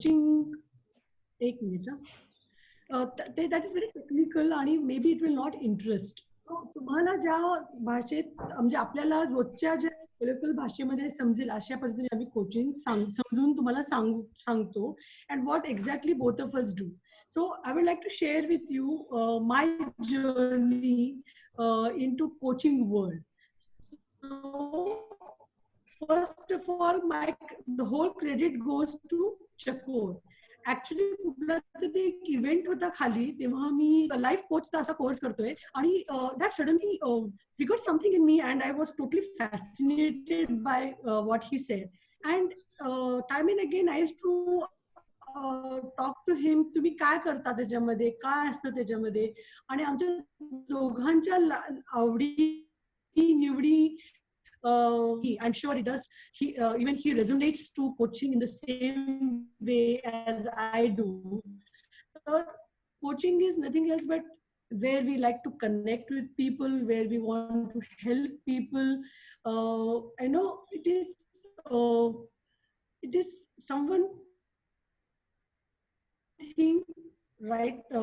coaching, एक minute that is very technical आणि maybe it will not interest. तुम्हाला ज्या भाषेत म्हणजे आपल्याला रोजच्या ज्या लोकल भाषेमध्ये समजेल अशा पद्धतीने आम्ही कोचिंग समजून तुम्हाला सांगतो and what exactly both of us do. So I would like to share with you my journey into coaching world. So first of all, the whole credit goes to Chakor. Actually कुठला तरी एक event होता खाली, तेव्हा मी life कोचचा असा course करतोय आणि that suddenly triggered something in me and I was totally fascinated by what he said and time in again I to talk to him, तुम्ही काय करता त्याच्यामध्ये, काय असतं त्याच्यामध्ये, आणि आमच्या दोघांच्या आवडी निवडी, I'm sure it does. Even he resonates to coaching in the same way as I do. So coaching is nothing else but where we like to connect with people, where we want to help people. I know it is someone think right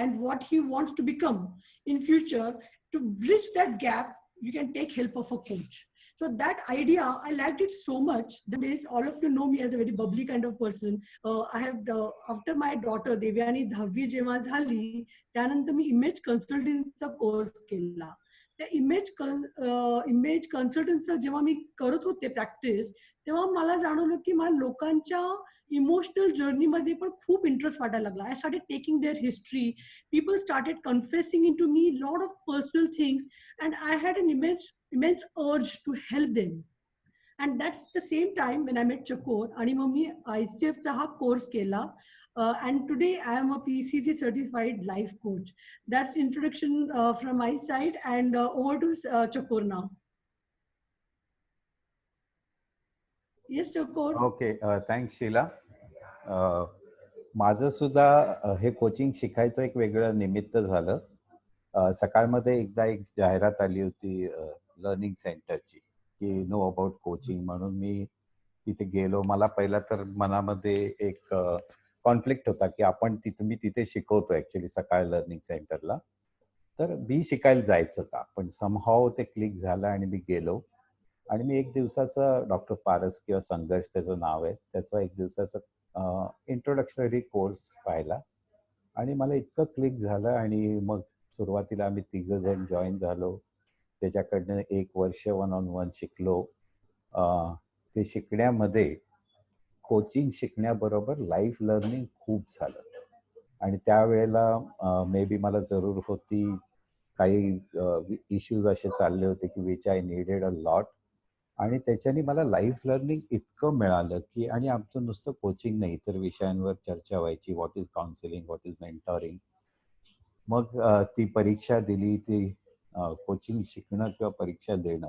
and what he wants to become in future. To bridge that gap, you can take help of a coach. So that idea, I liked it so much. That is, all of you know me as a very bubbly kind of person. I have, after my daughter Devyani 10वी जेव्हा झाली, त्यानंतर मी image कन्सल्टन्सीचा course केला. त्या image कन्सल्टन्सीचा जेव्हा मी करत होते practice, तेव्हा मला जाणवलं की मला लोकांच्या इमोशनल जर्नीमध्ये पण खूप इंटरेस्ट वाटायला लागला. I started taking their history. People started confessing into me a lot of personal things, and I had an immense urge to help them. And that's the same time when I met Chakor आणि मग मी ICFचा हा course केला. And today I am a PCC certified life coach. That's introduction from my side, and over to Chakor now. Yes, Chakor. Okay, thanks Sheila. माझं सुद्धा हे coaching शिकायचं एक वेगळं निमित्त झालं. सकाळमध्ये एकदा एक जाहिरात आली होती लर्निंग सेंटरची की नो अबाउट कोचिंग, म्हणून मी तिथे गेलो. मला पहिला तर मनामध्ये एक कॉन्फ्लिक्ट होता की मी तिथे शिकवतो ऍक्च्युली सकाळ लर्निंग सेंटरला, तर मी शिकायला जायचं का, पण समहाव ते क्लिक झालं आणि मी गेलो. आणि मी एक दिवसाचा डॉक्टर पारस किंवा संघर्ष त्याचं नाव आहे, त्याचा एक दिवसाचा इंट्रोडक्शनरी कोर्स पाहिला आणि मला इतकं क्लिक झालं. आणि मग सुरुवातीला आम्ही 3 जण जॉईन झालो. त्याच्याकडनं 1 वर्ष 1 on 1 शिकलो. ते शिकण्यामध्ये कोचिंग शिकण्याबरोबर लाईफ लर्निंग खूप झालं. आणि त्यावेळेला मे बी मला जरूर होती, काही इश्यूज असे चालले होते की विच आय नीडेड अ लॉट. आणि त्याच्याने मला लाईफ लर्निंग इतकं मिळालं की, आणि आमचं नुसतं कोचिंग नाही, इतर विषयांवर चर्चा व्हायची. What is counselling, what is mentoring. मग ती परीक्षा दिली. ती कोचिंग शिकणं किंवा परीक्षा देणं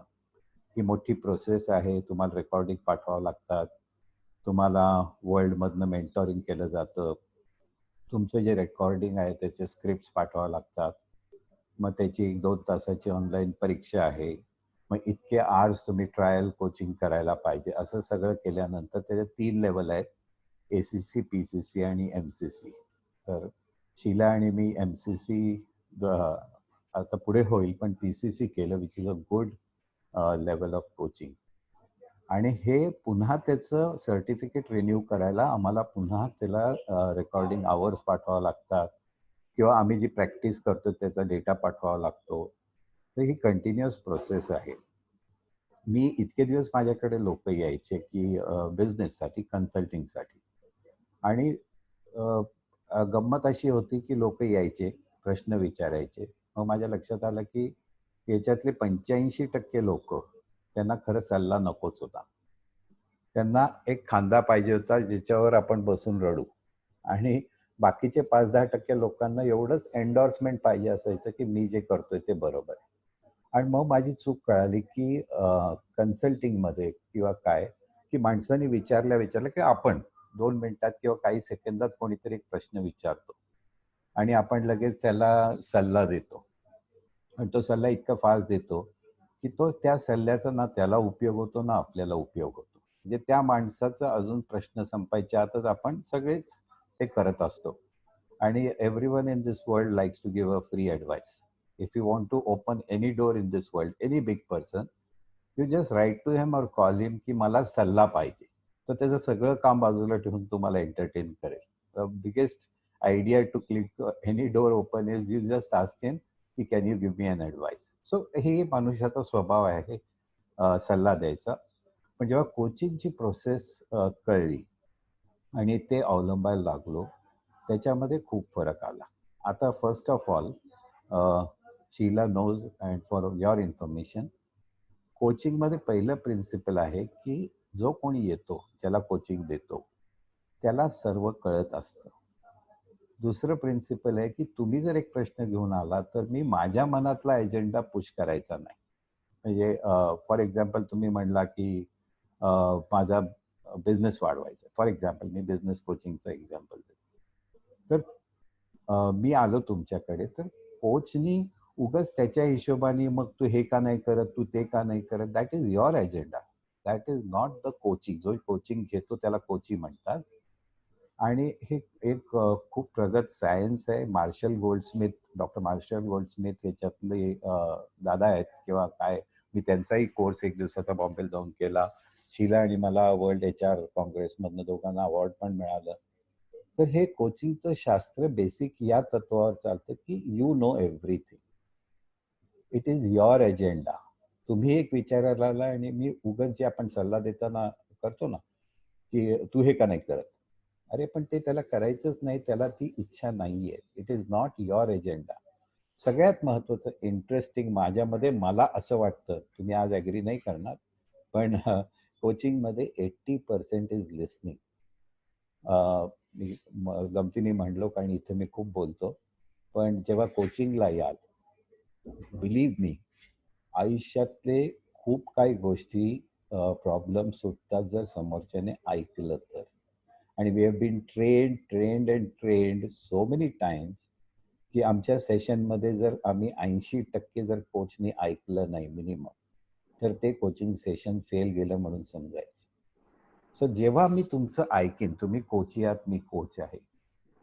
ही मोठी प्रोसेस आहे. तुम्हाला रेकॉर्डिंग पाठवावं लागतात, तुम्हाला वर्ल्डमधनं मेंटॉरिंग केलं जातं, तुमचं जे रेकॉर्डिंग आहे त्याचे स्क्रिप्ट्स पाठवावं लागतात. मग त्याची 1-2 तासाची ऑनलाईन परीक्षा आहे. मग इतके आवर्स तुम्ही ट्रायल कोचिंग करायला पाहिजे. असं सगळं केल्यानंतर त्याचे 3 लेवल आहेत, ACC, PCC आणि MCC. तर शीला आणि मी MCC आता पुढे होईल, पण PCC केलं, which is a good level of coaching. आणि हे पुन्हा त्याचं सर्टिफिकेट रिन्यू करायला आम्हाला पुन्हा त्याला रेकॉर्डिंग आवर्स पाठवावं लागतात, किंवा आम्ही जी प्रॅक्टिस करतो त्याचा डेटा पाठवावा लागतो. तर ही कंटिन्युअस प्रोसेस आहे. मी इतके दिवस माझ्याकडे लोक यायचे की बिझनेससाठी, कन्सल्टिंगसाठी. आणि गंमत अशी होती की लोक यायचे, प्रश्न विचारायचे. मग माझ्या लक्षात आलं की याच्यातले 85% लोक, त्यांना खरं सल्ला नकोच होता. त्यांना एक खांदा पाहिजे होता ज्याच्यावर आपण बसून रडू. आणि बाकीचे 5-10% लोकांना एवढंच एन्डॉर्समेंट पाहिजे असायचं की मी जे करतोय ते बरोबर आहे. आणि मग माझी चूक कळाली की कन्सल्टिंगमध्ये किंवा काय, की माणसाने विचारलं की आपण 2 मिनिटात किंवा काही सेकंदात कोणीतरी एक प्रश्न विचारतो आणि आपण लगेच त्याला सल्ला देतो. आणि तो सल्ला इतका फास्ट देतो की तो त्या सल्ल्याचा ना त्याला उपयोग होतो ना आपल्याला उपयोग होतो. म्हणजे त्या माणसाचा अजून प्रश्न संपायच्या आतच आपण सगळेच ते करत असतो. आणि everyone in this world likes to give a free advice. If you want to open any door in this world, any big person, you just write to him or call him की मला सल्ला पाहिजे. तर त्याचं सगळं काम बाजूला ठेवून तुम्हाला एंटरटेन करेल. The biggest idea to click any door open is you just ask him की can you give me an advice. So हे मनुष्याचा स्वभाव आहे सल्ला द्यायचा. पण जेव्हा कोचिंगची प्रोसेस कळली आणि ते अवलंबायला लागलो, त्याच्यामध्ये खूप फरक आला. आता first of all, Sheela knows and for your information, कोचिंगमध्ये पहिलं प्रिन्सिपल आहे की जो कोणी येतो, ज्याला कोचिंग देतो, त्याला सर्व कळत असतं. दुसरं प्रिन्सिपल आहे की तुम्ही जर एक प्रश्न घेऊन आला तर मी माझ्या मनातला एजेंडा पुश करायचा नाही. म्हणजे फॉर एक्झाम्पल तुम्ही म्हणला की माझा बिझनेस वाढवायचा. फॉर एक्झाम्पल मी बिझनेस कोचिंगचं एक्झाम्पल देतो. तर मी आलो तुमच्याकडे, तर कोचनी उगाच त्याच्या हिशोबाने मग तू हे का नाही करत, तू ते का नाही करत, that is your agenda. That is not the coaching. जो कोचिंग घेतो त्याला कोचिंग म्हणतात. आणि हे एक खूप प्रगत सायन्स आहे. Marshall Goldsmith, doctor Marshall Goldsmith याच्यातले दादा आहेत किंवा काय. मी त्यांचाही कोर्स एक दिवसाचा बॉम्बेला जाऊन केला. शीला आणि मला वर्ल्ड HR काँग्रेसमधनं दोघांना अवॉर्ड पण मिळालं. तर हे कोचिंगचं शास्त्र बेसिक या तत्वावर चालतं की you know everything. It is your agenda. तुम्ही एक विचारायला आला आणि मी उगाच जे आपण सल्ला देताना करतो ना, की तू हे का नाही करत? अरे पण ते त्याला करायचंच नाही, त्याला ती इच्छा नाहीये. It is not your agenda. सगळ्यात महत्त्वाचं इंटरेस्टिंग माझ्यामध्ये मला असं वाटतं, तुम्ही आज ॲग्री नाही करणार, पण कोचिंगमध्ये 80% इज लिसनिंग. मी गमतीने म्हणलो कारण इथे मी खूप बोलतो. पण जेव्हा कोचिंगला याल, बिलीव्ह मी, आयुष्यातले खूप काही गोष्टी प्रॉब्लेम सुटतात जर समोरच्याने ऐकलं तर. आणि we have been trained so many times की आमच्या सेशनमध्ये जर आम्ही 80% जर कोचनी ऐकलं नाही मिनिमम, तर ते कोचिंग सेशन फेल गेलं म्हणून समजायचं. सो जेव्हा मी तुमचं ऐकेन, तुम्ही कोची आहात, मी कोच आहे.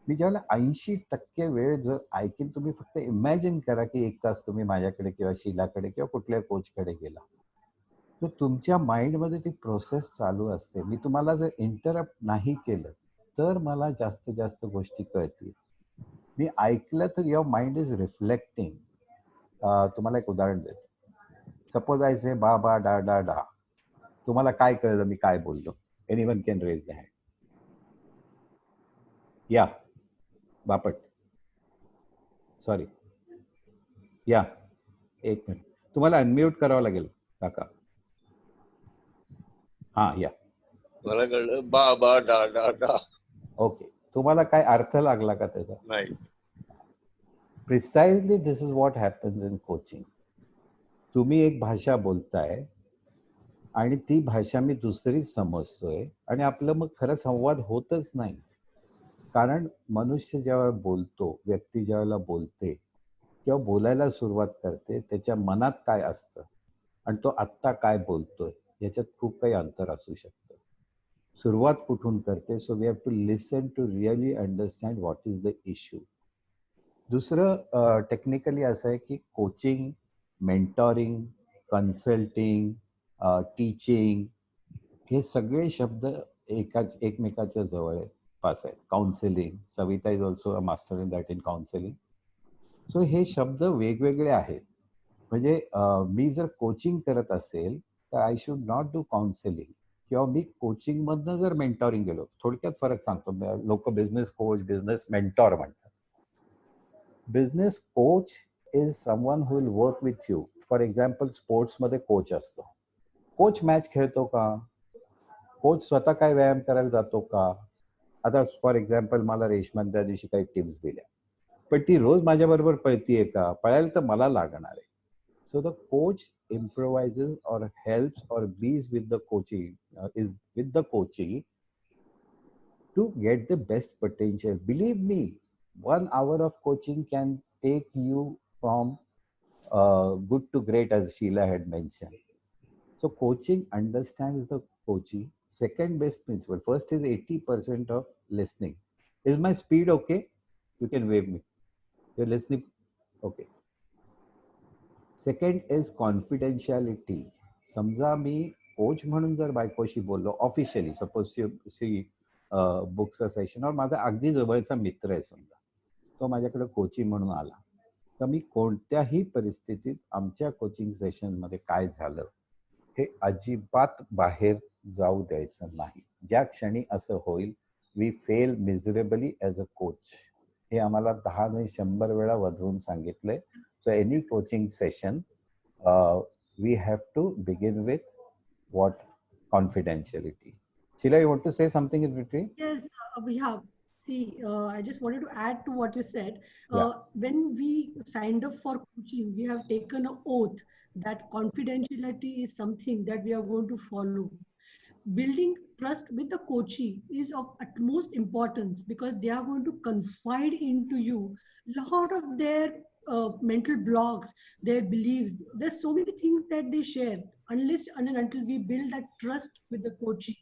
मी ज्यावेळेला 80% वेळ जर ऐकेन, तुम्ही फक्त इमॅजिन करा की 1 तास तुम्ही माझ्याकडे किंवा शीलाकडे किंवा कुठल्या कोचकडे गेला. तर तुमच्या माइंडमध्ये ती प्रोसेस चालू असते. मी तुम्हाला जर इंटरप्ट नाही केलं, तर मला जास्तीत जास्त गोष्टी कळतील. मी ऐकलं तर युअर माइंड इज रिफ्लेक्टिंग. तुम्हाला एक उदाहरण देतो. सपोज आय से बा बा डा डा डा. तुम्हाला काय कळलं मी काय बोललो? Anyone can raise the hand. या बापट. सॉरी. या एक मिनिट. तुम्हाला अनम्यूट करावं लागेल काका. हां, या. मला कळलं बा बा डा डा डा. ओके. तुम्हाला काय अर्थ लागला का त्याचा? नाही. Precisely this is what happens in coaching. तुम्ही एक भाषा बोलताय आणि ती भाषा मी दुसरीच समजतोय आणि आपलं मग खरं संवाद होतच नाही. कारण मनुष्य जेव्हा बोलतो, व्यक्ती ज्यावेळेला बोलते किंवा बोलायला सुरुवात करते, त्याच्या मनात काय असतं आणि तो आत्ता काय बोलतोय, याच्यात खूप काही अंतर असू शकतं. सुरुवात कुठून करते? So we have to listen to really understand what is the issue. दुसरं टेक्निकली असं आहे की कोचिंग, मेंटॉरिंग, कन्सल्टिंग, टीचिंग हे सगळे शब्द एकमेकाच्या जवळ पास आहेत. Counselling, Savita is also a master in that in counselling. So हे शब्द वेगवेगळे आहेत. म्हणजे मी जर कोचिंग करत असेल तर I should not do counselling किंवा मी कोचिंगमधनं जर मेंटॉरिंग गेलो. थोडक्यात फरक सांगतो. लोक बिझनेस कोच, बिझनेस मेंटॉर म्हणतात. Business coach is someone who will work with you. For example स्पोर्ट्समध्ये कोच असतो. कोच मॅच खेळतो का? कोच स्वतः काय व्यायाम करायला जातो का? आता फॉर एक्झाम्पल मला रेशमान त्या दिवशी काही टिप्स दिल्या, पण ती रोज माझ्याबरोबर पळतीये का? पळायला तर मला लागणार आहे. So the coach improvises or helps or bees with the coaching, is with the coaching to get the best potential. Believe me, 1 hour of coaching can take you from good to great, as Sheila had mentioned. So coaching understands the coachee, second best principle. First is 80% of listening. Is my speed okay? You can wave me. You're listening? Okay. Second is confidentiality. समजा मी coach म्हणून जर बायकोशी बोललो officially, suppose she books session, or माझा अगदी जवळचा मित्र आहे समजा, तो माझ्याकडे कोचिंग म्हणून आला, तर मी कोणत्याही परिस्थितीत आमच्या कोचिंग सेशनमध्ये काय झालं हे अजिबात बाहेर जाऊ द्यायचं नाही. ज्या क्षणी असं होईल we fail miserably as a coach. हे आम्हाला 10 नाही 100 वेळा वधवून सांगितलंय. So any coaching session, we have to begin with what? Confidentiality. Sheila, you want to say something in between? Yes, yeah. See, I just wanted to add to what you said. Yeah. When we signed up for coaching, we have taken an oath that confidentiality is something that we are going to follow. Building trust with the coachee is of utmost importance because they are going to confide into you a lot of their mental blocks, their beliefs. There's so many things that they share. Unless and until we build that trust with the coachee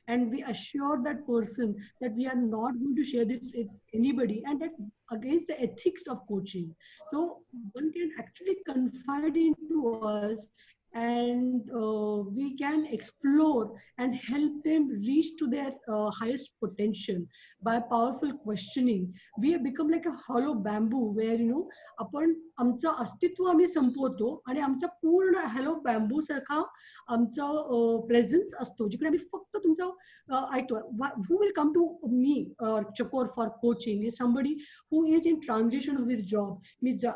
and we assure that person that we are not going to share this with anybody, and that's against the ethics of coaching. So one can actually confide into us, and we can explore and help them reach to their highest potential by powerful questioning. We have become like a hollow bamboo where आपण आमचं अस्तित्व आम्ही संपवतो आणि आमचा पूर्ण hello bamboo सारखा आमचा प्रेझेन्स असतो, जिकडे आम्ही फक्त तुमचं ऐकतो. Who will come to me चकोर for coaching is somebody who is in transition of his job.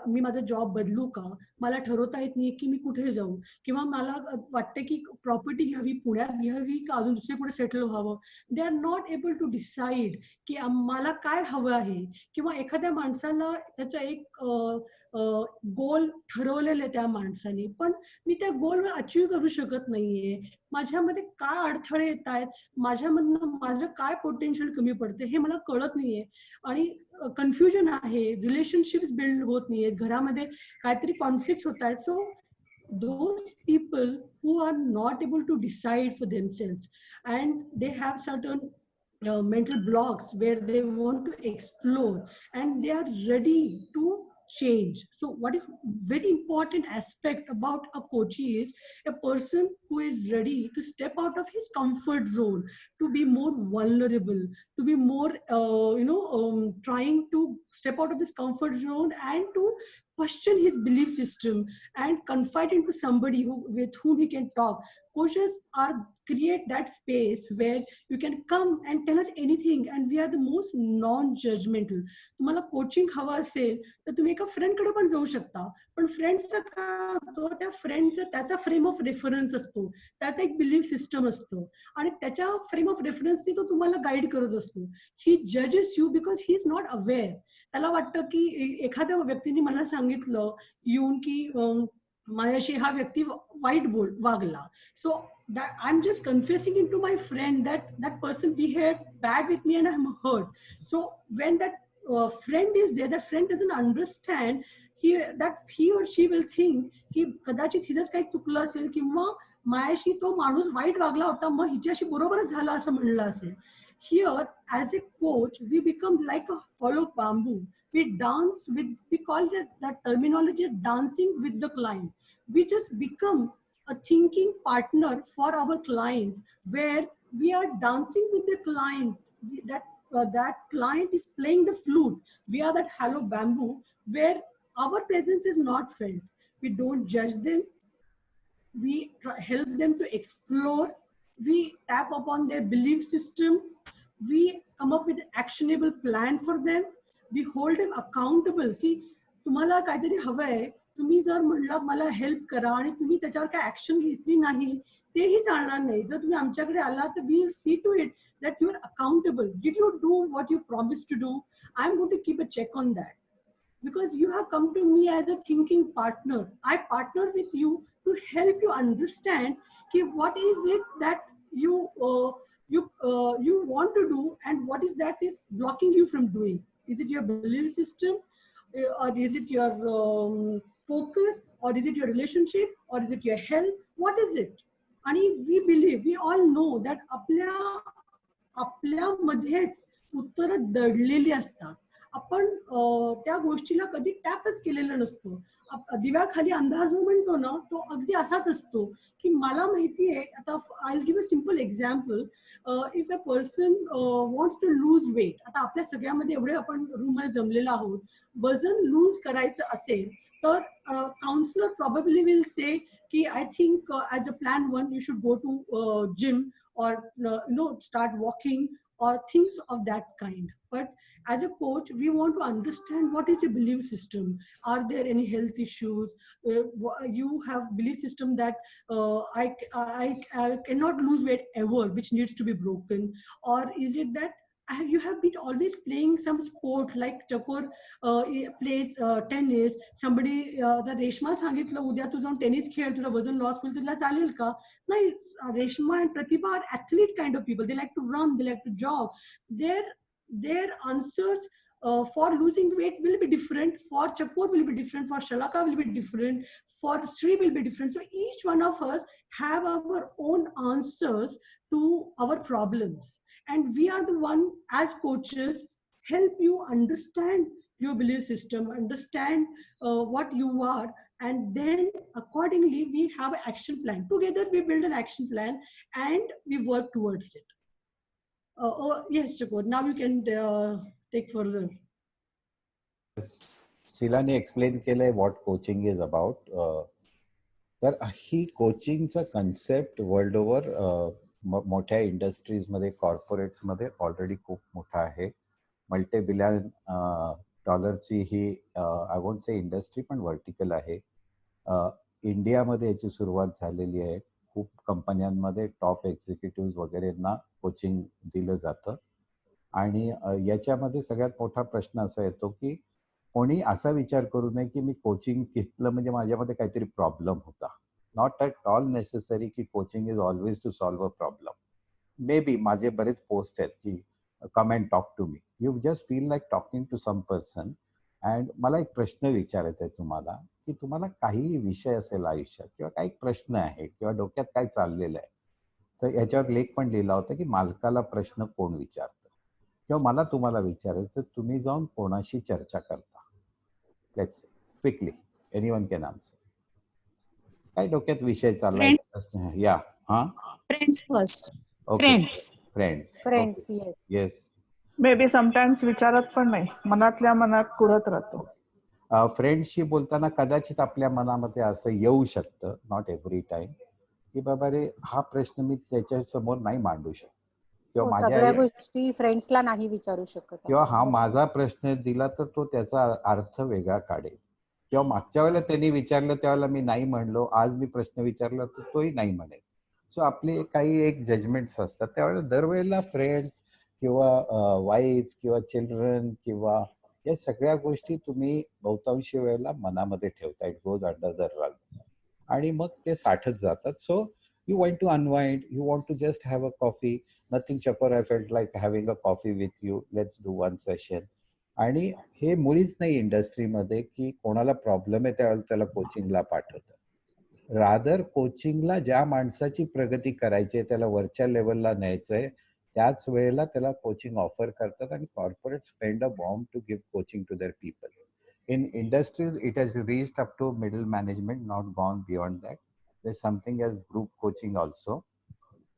मी माझा जॉब बदलू का, मला ठरवता येत नाही की मी कुठे जाऊ, किंवा मला वाटतं की प्रॉपर्टी घ्यावी, पुण्यात घ्यावी का अजून दुसरे कुठे सेटल व्हावं. They are not able to decide की मला काय हवं आहे. किंवा एखाद्या माणसाला त्याचा एक गोल ठरवलेले त्या माणसाने, पण मी त्या गोलवर अचीव करू शकत नाहीये. माझ्यामध्ये काय अडथळे येत आहेत, माझ्यामधनं माझं काय पोटेन्शियल कमी पडते हे मला कळत नाहीये आणि कन्फ्युजन आहे. रिलेशनशिप्स बिल्ड होत नाहीयेत, घरामध्ये काहीतरी कॉन्फ्लिक्ट होत आहेत. सो those people who are not able to decide for themselves and they have certain mental blocks where they want to explore and they are ready to change. So what is very important aspect about a coachee is a person who is ready to step out of his comfort zone, to be more vulnerable, to be more trying to step out of his comfort zone and to question his belief system and confide into somebody with whom he can talk. Coaches are create that space where you can come and tell us anything and we are the most non-judgmental. तुम्हाला coaching हवं असेल तर तुम्ही एका फ्रेंडकडे पण जाऊ शकता, पण फ्रेंडचं काय होतं, त्या फ्रेंडचं त्याचा फ्रेम ऑफ रेफरन्स असतो, त्याचा एक बिलीफ सिस्टम असतो आणि त्याच्या फ्रेम ऑफ रेफरन्सनी तो तुम्हाला गाईड करत असतो. ही जजेस you because he is not aware. त्याला वाटतं की एखाद्या व्यक्तीने मला सांगितलं येऊन की माझ्याशी हा व्यक्ती वाईट वागला. So that I'm just confessing into my friend that that person behaved bad with me and I'm hurt. So when that friend is there, that friend doesn't understand that he or she will think की कदाचित हिजंच काही चुकलं असेल किंवा माझ्याशी तो माणूस white वागला होता, मग हिच्याशी बरोबरच झाला असं म्हणलं असेल. Here, as a coach, we become like a hollow bamboo. We dance with, we call that terminology dancing with the client. We just become a thinking partner for our client, where we are dancing with the client. That client is playing the flute. We are that hollow bamboo where our presence is not felt. We don't judge them. We help them to explore. We tap upon their belief system. We come up with an actionable plan for them. We hold them accountable. See, तुम्हाला काहीतरी हवंय, तुम्ही जर म्हणला मला help करा आणि तुम्ही त्याच्यावर काय ऍक्शन घेतली नाही, तेही चालणार नाही. जर तुम्ही आमच्याकडे आला तर we see to it that you are accountable. Did you do what you promised to do? I'm going to keep a check on that. Because you have come to me as a thinking partner. I partner with you to help you understand what is it that you want to do and what is that is blocking you from doing. Is it your belief system, or is it your focus, or is it your relationship, or is it your health? What is it? आणि we all know that आपल्यामध्येच उत्तरं दडलेली असतात. आपण त्या गोष्टीला कधी टॅपच केलेलं नसतं. दिव्याखाली अंधार जो म्हणतो ना, तो अगदी असाच असतो, की मला माहिती आहे. आता I will give a simple example. If a person wants to lose weight, आता आपल्या सगळ्यामध्ये एवढे आपण रूममध्ये जमलेलो आहोत, वजन लूज करायचं असेल तर काउन्सिलर प्रॉबेबली विल से की I think as a plan one you should go to gym or start walking or things of that kind. But as a coach, we want to understand what is your belief system. Are there any health issues? You have belief system that I cannot lose weight ever, which needs to be broken. Or is it that you have been always playing some sport like Chakor plays tennis. Somebody the Reshma सांगितलं उद्या तू जाऊन tennis खेळ, तुला वजन loss होईल, तुला चालेल का? नाही, Reshma and Pratibha are athlete kind of people. They like to run, they like to jog. Their answers for losing weight will be different. For Chakor will be different. For Shalaka will be different. For Sri will be different. So each one of us have our own answers to our problems, and we are the one as coaches help you understand your belief system, understand what you are, and then accordingly we have an action plan. Together we build an action plan and we work towards it. Yes, Chakor, now you can take further. शिलाने explain केलंय what coaching is about. तर ही कोचिंगचा concept world over मोठ्या इंडस्ट्रीजमध्ये, कॉर्पोरेट्समध्ये already खूप मोठा आहे. मल्टी-बिलियन डॉलरची ही आय वोंट से इंडस्ट्री, पण व्हर्टिकल आहे. इंडियामध्ये याची सुरुवात झालेली आहे. खूप कंपन्यांमध्ये टॉप एक्झिक्युटिव्ह वगैरेंना कोचिंग दिलं जातं. आणि याच्यामध्ये सगळ्यात मोठा प्रश्न असा येतो की कोणी असा विचार करू नये की मी कोचिंग घेतलं म्हणजे माझ्यामध्ये काहीतरी प्रॉब्लेम होता. नॉट ॲट ऑल नेसेसरी की coaching is always to solve a problem. Maybe माझे बरेच पोस्ट आहेत की come and talk to me. You just feel like talking to some person. And मला एक प्रश्न विचारायचा आहे तुम्हाला, की तुम्हाला काही विषय असेल आयुष्यात किंवा काही प्रश्न आहे किंवा डोक्यात काय चाललेलं आहे, तर याच्यावर लेख पण लिहिला होता की मालकाला प्रश्न कोण विचारतं, किंवा मला तुम्हाला विचारायचं तुम्ही जाऊन कोणाशी चर्चा करता. Let's quickly anyone can answer. काय डोक्यात विषय चाललाय प्रश्न? या हा friends first. Okay, friends. Friends. Yes. Yes. May be sometimes विचारत पण नाही, मनातल्या मनात कुढत राहतो. फ्रेंड्सशी बोलताना कदाचित आपल्या मनामध्ये असं येऊ शकतं, नॉट एव्हरी टाइम, की बाबा रे हा प्रश्न मी त्याच्या समोर नाही मांडू शकत, किंवा माझ्या सगळ्या गोष्टी फ्रेंड्सला नाही विचारू शकत. किंवा हा माझा प्रश्न दिला तर तो त्याचा अर्थ वेगळा काढेल, किंवा मागच्या वेळेला त्यांनी विचारलं त्यावेळेला मी नाही म्हणलो, आज मी प्रश्न विचारला तर तोही नाही म्हणेल. सो आपले काही एक जजमेंट्स असतात. त्यावेळेला दरवेळेला फ्रेंड्स किंवा वाईफ किंवा चिल्ड्रन किंवा या सगळ्या गोष्टी तुम्ही बहुतांशी वेळेला मनामध्ये ठेवता. It goes under the rug आणि मग ते साठत जातात. सो you want to unwind, you want to just have a coffee, nothing Chakor, I felt like having a coffee with you, let's do one session. आणि हे मुळीच नाही इंडस्ट्रीमध्ये की कोणाला प्रॉब्लेम आहे त्यावेळेला त्याला कोचिंगला पाठवतं. रादर कोचिंगला ज्या माणसाची प्रगती करायची आहे, त्याला वरच्या लेवलला न्यायचं आहे, त्याच वेळेला त्याला कोचिंग ऑफर करतात. आणि corporate spend a bomb to give coaching to their people. In industries it has reached up to middle management, not gone beyond that. There's something as group coaching also.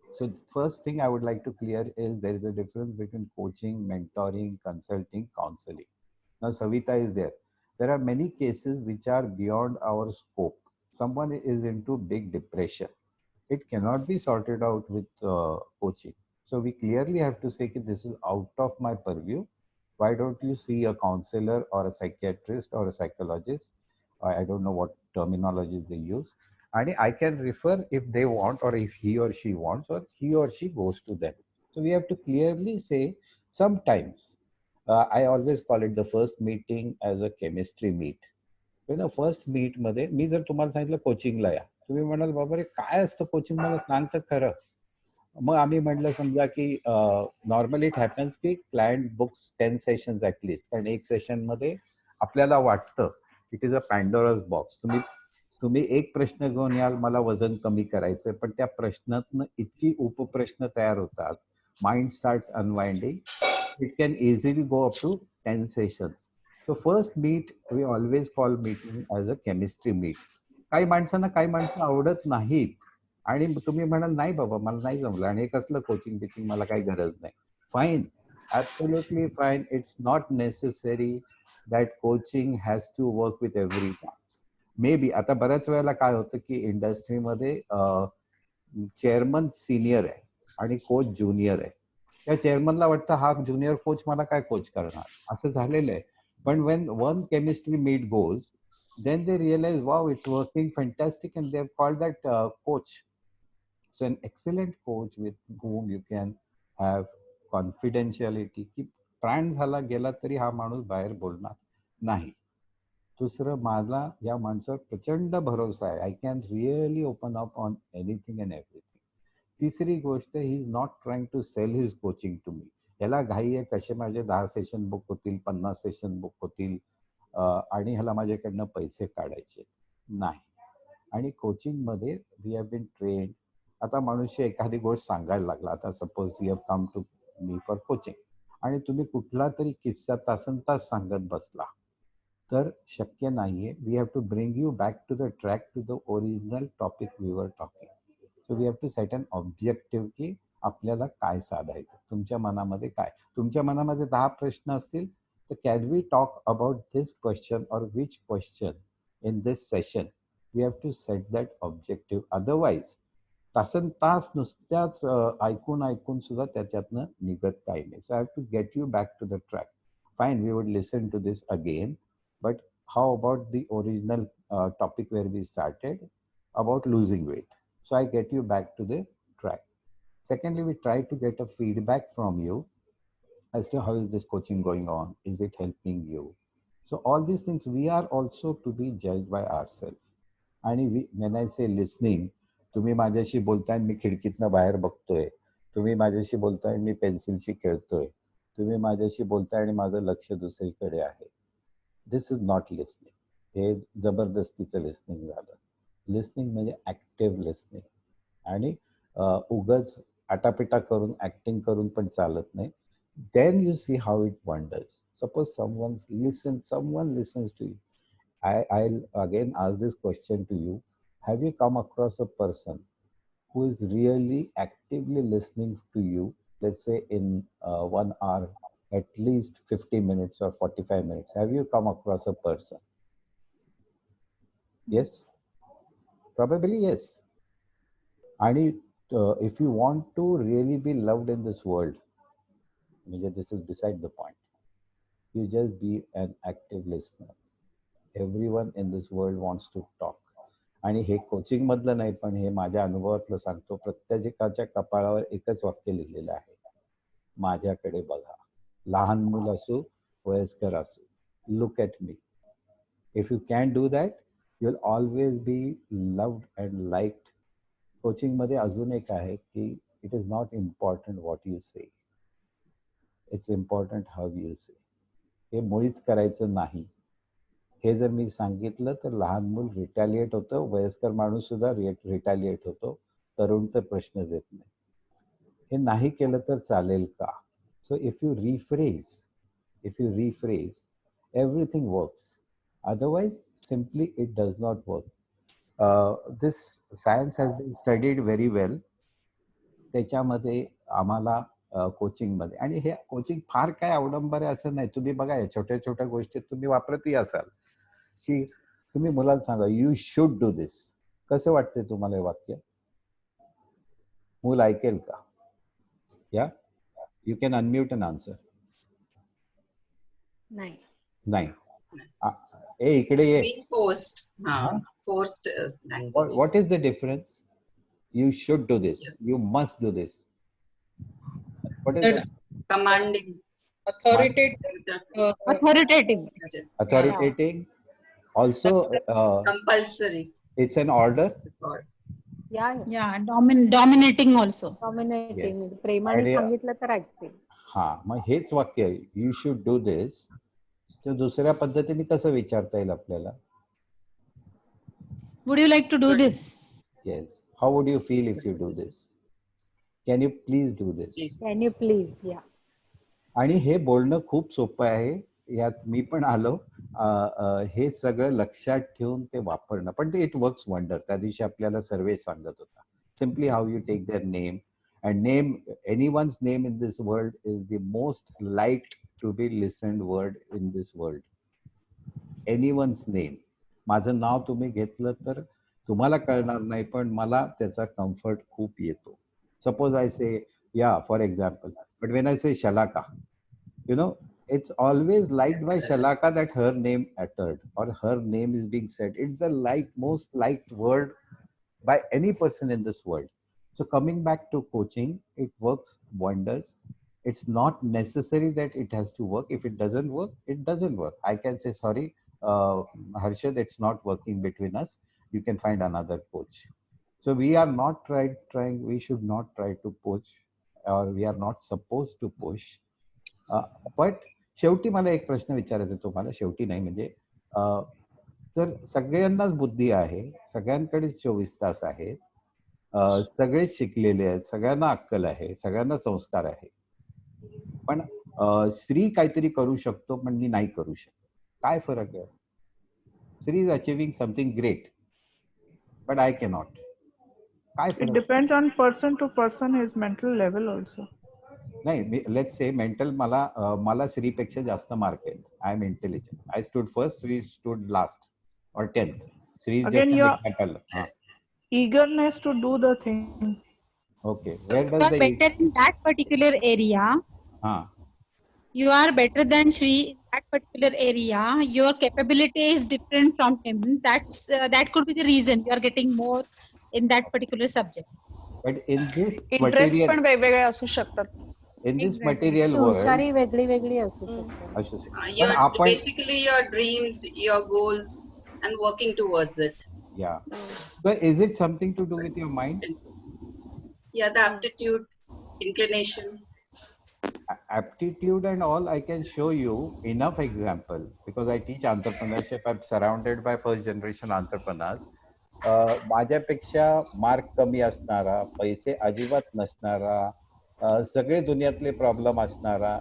So first thing I would like to clear is there is a difference between coaching, mentoring, consulting, counseling. Now Savita is there. There are many cases which are beyond our scope. Someone is into big depression. It cannot be sorted out with coaching. So we clearly have to say that this is out of my purview. Why don't you see a counselor or a psychiatrist or a psychologist? I don't know what terminologies they use. And I can refer if they want, or if he or she wants, or he or she goes to them. So we have to clearly say sometimes. I always call it the first meeting as a chemistry meet. First meet मध्ये मी जर तुम्हाला सांगितलं कोचिंगला या, तुम्ही म्हणाल बाबा रे काय असतं कोचिंग, मला सांग तर खरं. मग आम्ही म्हटलं समजा की नॉर्मली इट हॅपन्स की क्लायंट बुक्स 10 सेशन्स ऍटलिस्ट. कारण एक सेशन मध्ये आपल्याला वाटतं इट इज अ पॅन्डोरास बॉक्स. तुम्ही एक प्रश्न घेऊन याल, मला वजन कमी करायचंय, पण त्या प्रश्नातनं इतकी उपप्रश्न तयार होतात, mind starts unwinding. It can easily go up to 10 sessions. So first meet, we always call meeting as a chemistry meet. काही माणसांना काही माणसं आवडत नाहीत आणि तुम्ही म्हणाल नाही बाबा मला नाही जमलं आणि हे कसलं कोचिंग बिचिंग, मला काही गरज नाही. Fine, absolutely fine. It's not necessary that coaching has to work with everyone. Maybe आता बऱ्याच वेळेला काय होतं की इंडस्ट्रीमध्ये चेअरमन सिनियर आहे आणि कोच ज्युनियर आहे. त्या चेअरमनला वाटतं हा ज्युनियर कोच मला काय कोच करणार, असं झालेलं आहे. पण when one chemistry meet goes, then they realize, wow, it's working fantastic, and they've called that coach. So an excellent coach with whom you can have confidentiality, की प्राण झाला गेला तरी हा माणूस बाहेर बोलणार नाही. दुसरं, मला या माणसावर प्रचंड भरोसा आहे. I can really open up on anything and everything. तिसरी गोष्ट, he is not trying to sell his coaching to me. याला घाई आहे कसे माझे 10 सेशन बुक होतील, 50 सेशन बुक होतील आणि ह्याला माझ्याकडनं पैसे काढायचे नाही. आणि कोचिंगमध्ये वी हॅव बीन ट्रेन. आता मनुष्य एखादी गोष्ट सांगायला लागला, आता suppose you have come to me for coaching आणि तुम्ही कुठला तरी किस्सा तासनतास सांगत बसला तर शक्य नाहीये. We have to bring you back to the track, to the original topic we were talking. So we have to set an objective की आपल्याला काय साधायचं, तुमच्या मनामध्ये काय. तुमच्या मनामध्ये 10 प्रश्न असतील तर can we talk about this question और which question in this session. We have to set that objective. Otherwise तासन तास नुसत्याच ऐकून ऐकून सुद्धा त्याच्यातनं निघत काही नाही. So I have to get you back to the track. Fine, we would listen to this again, but how about the original topic where we started about losing weight? So I get you back to the track. Secondly, we try to get a feedback from you as to how is this coaching going on? Is it helping you? So all these things we are also to be judged by ourselves. And when I say listening, तुम्ही माझ्याशी बोलताय मी खिडकीतनं बाहेर बघतोय, तुम्ही माझ्याशी बोलताय मी पेन्सिलशी खेळतोय, तुम्ही माझ्याशी बोलताय आणि माझं लक्ष दुसरीकडे आहे. This is not listening. हे जबरदस्तीचं लिस्निंग झालं. लिस्निंग म्हणजे ॲक्टिव्ह लिस्निंग. आणि उगाच आटापिटा करून ॲक्टिंग करून पण चालत नाही. Then you see how it wonders. Suppose someone listens to you. I'll again ask this question to you. Have you come across a person who is really actively listening to you, let's say in 1 hour, at least 50 minutes or 45 minutes? Have you come across a person? Yes? Probably yes. And if you want to really be loved in this world, this is beside the point. You just be an active listener. Everyone in this world wants to talk. आणि हे coaching मधलं नाही, पण हे माझ्या अनुभवातलं सांगतो. प्रत्येकाच्या कपाळावर एकच वाक्य लिहिलेलं आहे, माझ्याकडे बघा. लहान मुल असो वयस्कर असो, look at me. If you can do that, you will always be loved and liked. कोचिंगमध्ये अजून एक आहे की it is not important what you say, it's important how you say. हे मुळीच करायचं नाही. हे जर मी सांगितलं तर लहान मूल रिटॅलिएट होतं, वयस्कर माणूस सुद्धा रिटॅलिएट होतो, तरुण तर प्रश्नच येत नाही. हे नाही केलं तर चालेल का? So if you rephrase everything works. Otherwise simply it does not work. This science has been studied very well. त्याच्यामध्ये आम्हाला कोचिंगमध्ये, आणि हे कोचिंग फार काय अवडंबर आहे असं नाही. तुम्ही बघा या छोट्या छोट्या गोष्टीत तुम्ही वापरतही असाल की तुम्ही मुलाला सांगा यू शुड डू दिस. कसं वाटतंय तुम्हाला हे वाक्य? मूल ऐकेल का? Yeah you can unmute and answer. नाही. ए इकडे ये. What is the difference? You should do this, you must do this. What is that? Commanding. Authoritative. Also, Compulsory. it's an order. Yeah. Dominating also. Dominating. Yes. प्रेमाने सांगितलं तर ऐकतील. हा, मग हेच वाक्य आहे, यू शुड डू दिस. तर दुसऱ्या पद्धतीने कसं विचारता येईल आपल्याला? Would you like to do this? Yes. How would you feel if you do this? Can you please do this? Please. Can you please? Yeah. आणि हे बोलणं खूप सोपं आहे. यात मी पण आलो. हे सगळं लक्षात ठेवून ते वापरणं. पण ते इट वर्क्स वंडर. त्या दिवशी आपल्याला सर्वे सांगत होता. Simply how you take their name and name anyone's name in this world is the most liked to be listened word in this world. Anyone's name. माझं नाव तुम्ही घेतलं तर तुम्हाला कळणार नाही पण मला त्याचा कम्फर्ट खूप येतो. Suppose I say, yeah, for example, but when I say Shalaka, you know, it's always liked by Shalaka that her name uttered or her name is being said. It's the most liked word by any person in this world. So coming back to coaching, it works wonders. It's not necessary that it has to work. If it doesn't work, it doesn't work. I can say, sorry, Harshad, it's not working between us. You can find another coach. So we are not trying, we should not try to push or we are not supposed to push. But शेवटी मला एक प्रश्न विचारायचा तुम्हाला शेवटी नाही म्हणजे तर सगळ्यांनाच बुद्धी आहे सगळ्यांकडे 24 तास आहेत सगळे शिकलेले आहेत सगळ्यांना अक्कल आहे सगळ्यांना संस्कार आहे पण श्री काहीतरी करू शकतो पण मी नाही करू शकतो काय फरक आहे Shri is achieving something great but I cannot काय फरक It depends on person to person, his mental level also. नाही लेट्स से मेंटल मला श्रीपेक्षा जास्त मार्क आहेत I am intelligent I stood first Shri stood last और 10th Shri is Again, your example eagerness to do the thing. Okay, where You does are the better in that particular area. You are better than Shri in that particular area. Your capability is different from him. That could be the reason you are getting more in that particular subject. but in this interest material पण वेगवेगळे असू शकतात. in this Exactly. material world हुशारी वेगळी वेगळी असू शकते. असू शकते. पण Your आपण basically your dreams, your goals, and working towards it. yeah so is it something to do with your mind Yeah, the aptitude, inclination. aptitude and all I can show you enough examples because I teach entrepreneurship I'm surrounded by first generation entrepreneurs माझ्यापेक्षा mark कमी असणारा पैसे अजिबात नसणारा सगळे दुनियातले problem असणारा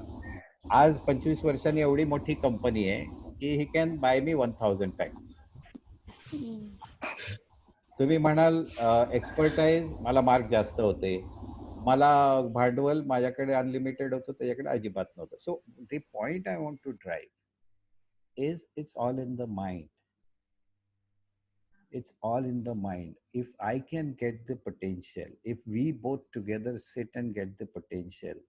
आज 25 वर्षांनी एवढी मोठी कंपनी आहे की he can buy me 1000 times तुम्ही म्हणाल एक्सपर्टाईज मला मार्क जास्त होते मला भांडवल माझ्याकडे अनलिमिटेड होतं त्याच्याकडे अजिबात नव्हतं so the point I want to drive is it's all in the mind it's all in the mind if I can get the potential if we both together sit and get the potential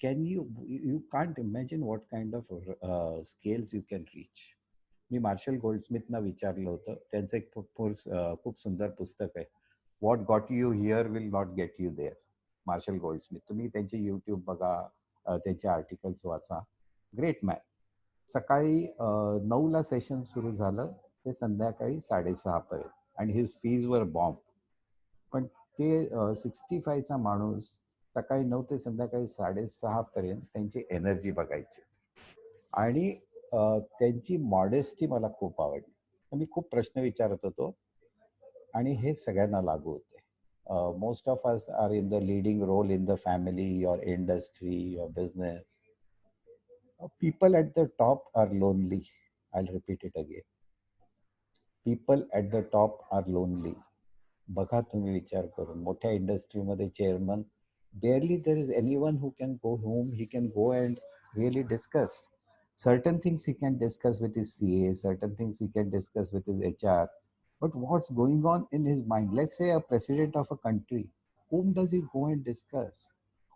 can you can't imagine what kind of scales you can reach मी Marshall गोल्डस्मिथना विचारलं होतं त्यांचं एक खूप सुंदर पुस्तक आहे what got you here will not get you there Marshall Goldsmith तुम्ही त्यांचे यूट्यूब बघा त्यांचे आर्टिकल्स वाचा ग्रेट मॅन सकाळी 9ला सेशन सुरू झालं ते संध्याकाळी 6:30 पर्यंत आणि हिज फीज वर बॉम्ब पण ते 65चा माणूस सकाळी 9 ते संध्याकाळी 6:30 पर्यंत त्यांची एनर्जी बघायची आणि त्यांची मॉडेस्टी मला खूप आवडली मी खूप प्रश्न विचारत होतो आणि हे सगळ्यांना लागू होते most of us are in the leading role in the family your industry your business people at the top are lonely I'll repeat it again people at the top are lonely बघा तुम्ही विचार करून मोठ्या इंडस्ट्रीमध्ये chairman barely there is anyone who can go home he can go and really discuss certain things he can discuss with his CA certain things he can discuss with his HR but what's going on in his mind let's say a president of a country whom does he go and discuss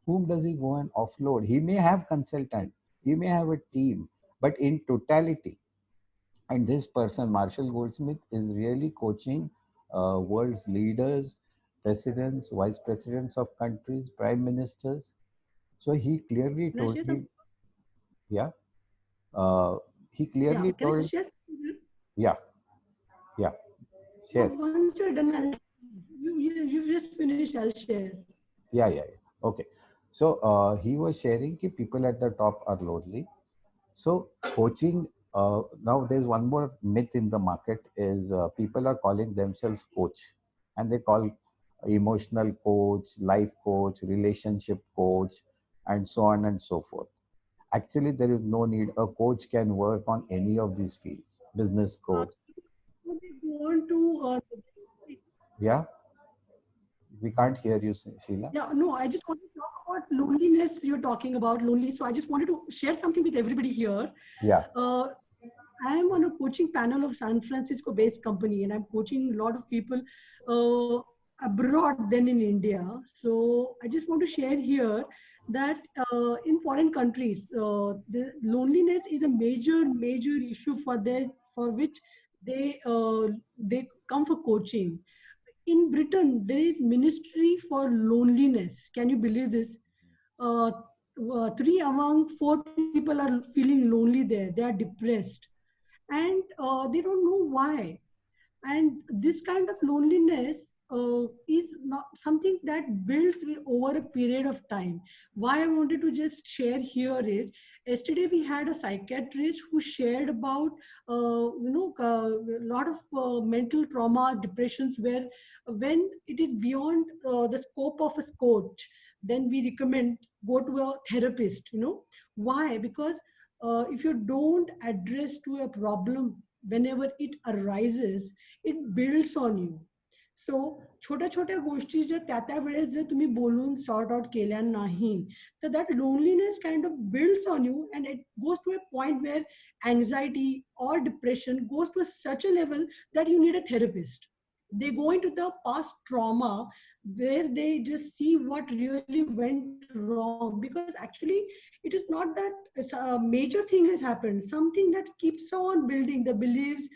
whom does he go and offload he may have consultants he may have a team but in totality and this person Marshall Goldsmith is really coaching world's leaders presidents vice presidents of countries prime ministers so he clearly told me yeah he clearly Can I told just share something? yeah share Once you're done you've just finished I'll share yeah okay so he was sharing that people at the top are lonely so coaching Now there's one more myth in the market is people are calling themselves coach, and they call emotional coach, life coach, relationship coach, and so on and so forth. Actually, there is no need. A coach can work on any of these fields. Business coach. Want to Yeah, we can't hear you, Sheila. yeah, no, I just want to talk about loneliness. You're talking about lonely. So I just wanted to share something with everybody here. Yeah. I am on a coaching panel of San Francisco based company, and I'm coaching a lot of people abroad than in India. So I just want to share here that in foreign countries, the loneliness is a major issue for which they come for coaching. In Britain, there is Ministry for Loneliness. Can you believe this? Uh, 3 among 4 people are feeling lonely there. They are depressed, and they don't know why. And this kind of loneliness is not something that builds over a period of time. Why I wanted to just share here is, yesterday we had a psychiatrist who shared about a lot of mental trauma, depressions, where when it is beyond the scope of a coach, then we recommend go to a therapist. Why? Because if you don't address to a problem whenever it arises, it builds on you. So छोट्या छोट्या गोष्टी जर त्या वेळेस जर तुम्ही बोलून sort out केल्या नाही, तर that loneliness kind of builds on you, and it goes to a point where anxiety or depression goes to such a level that you need a therapist. They go into the past trauma where they just see what really went wrong, because actually it is not that a major thing has happened, something that keeps on building the beliefs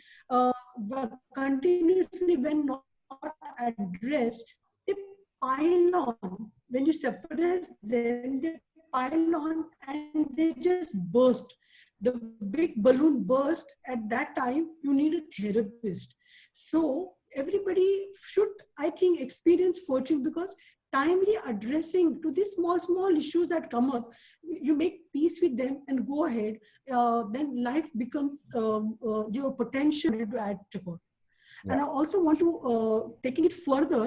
continuously. When not addressed, they pile on. When you suppress them, they pile on and they just burst. The big balloon burst. At that time, you need a therapist. So everybody should, I think, experience coaching, because timely addressing to these small issues that come up, you make peace with them and go ahead. Then life becomes your potential to add to it. And I also want to taking it further.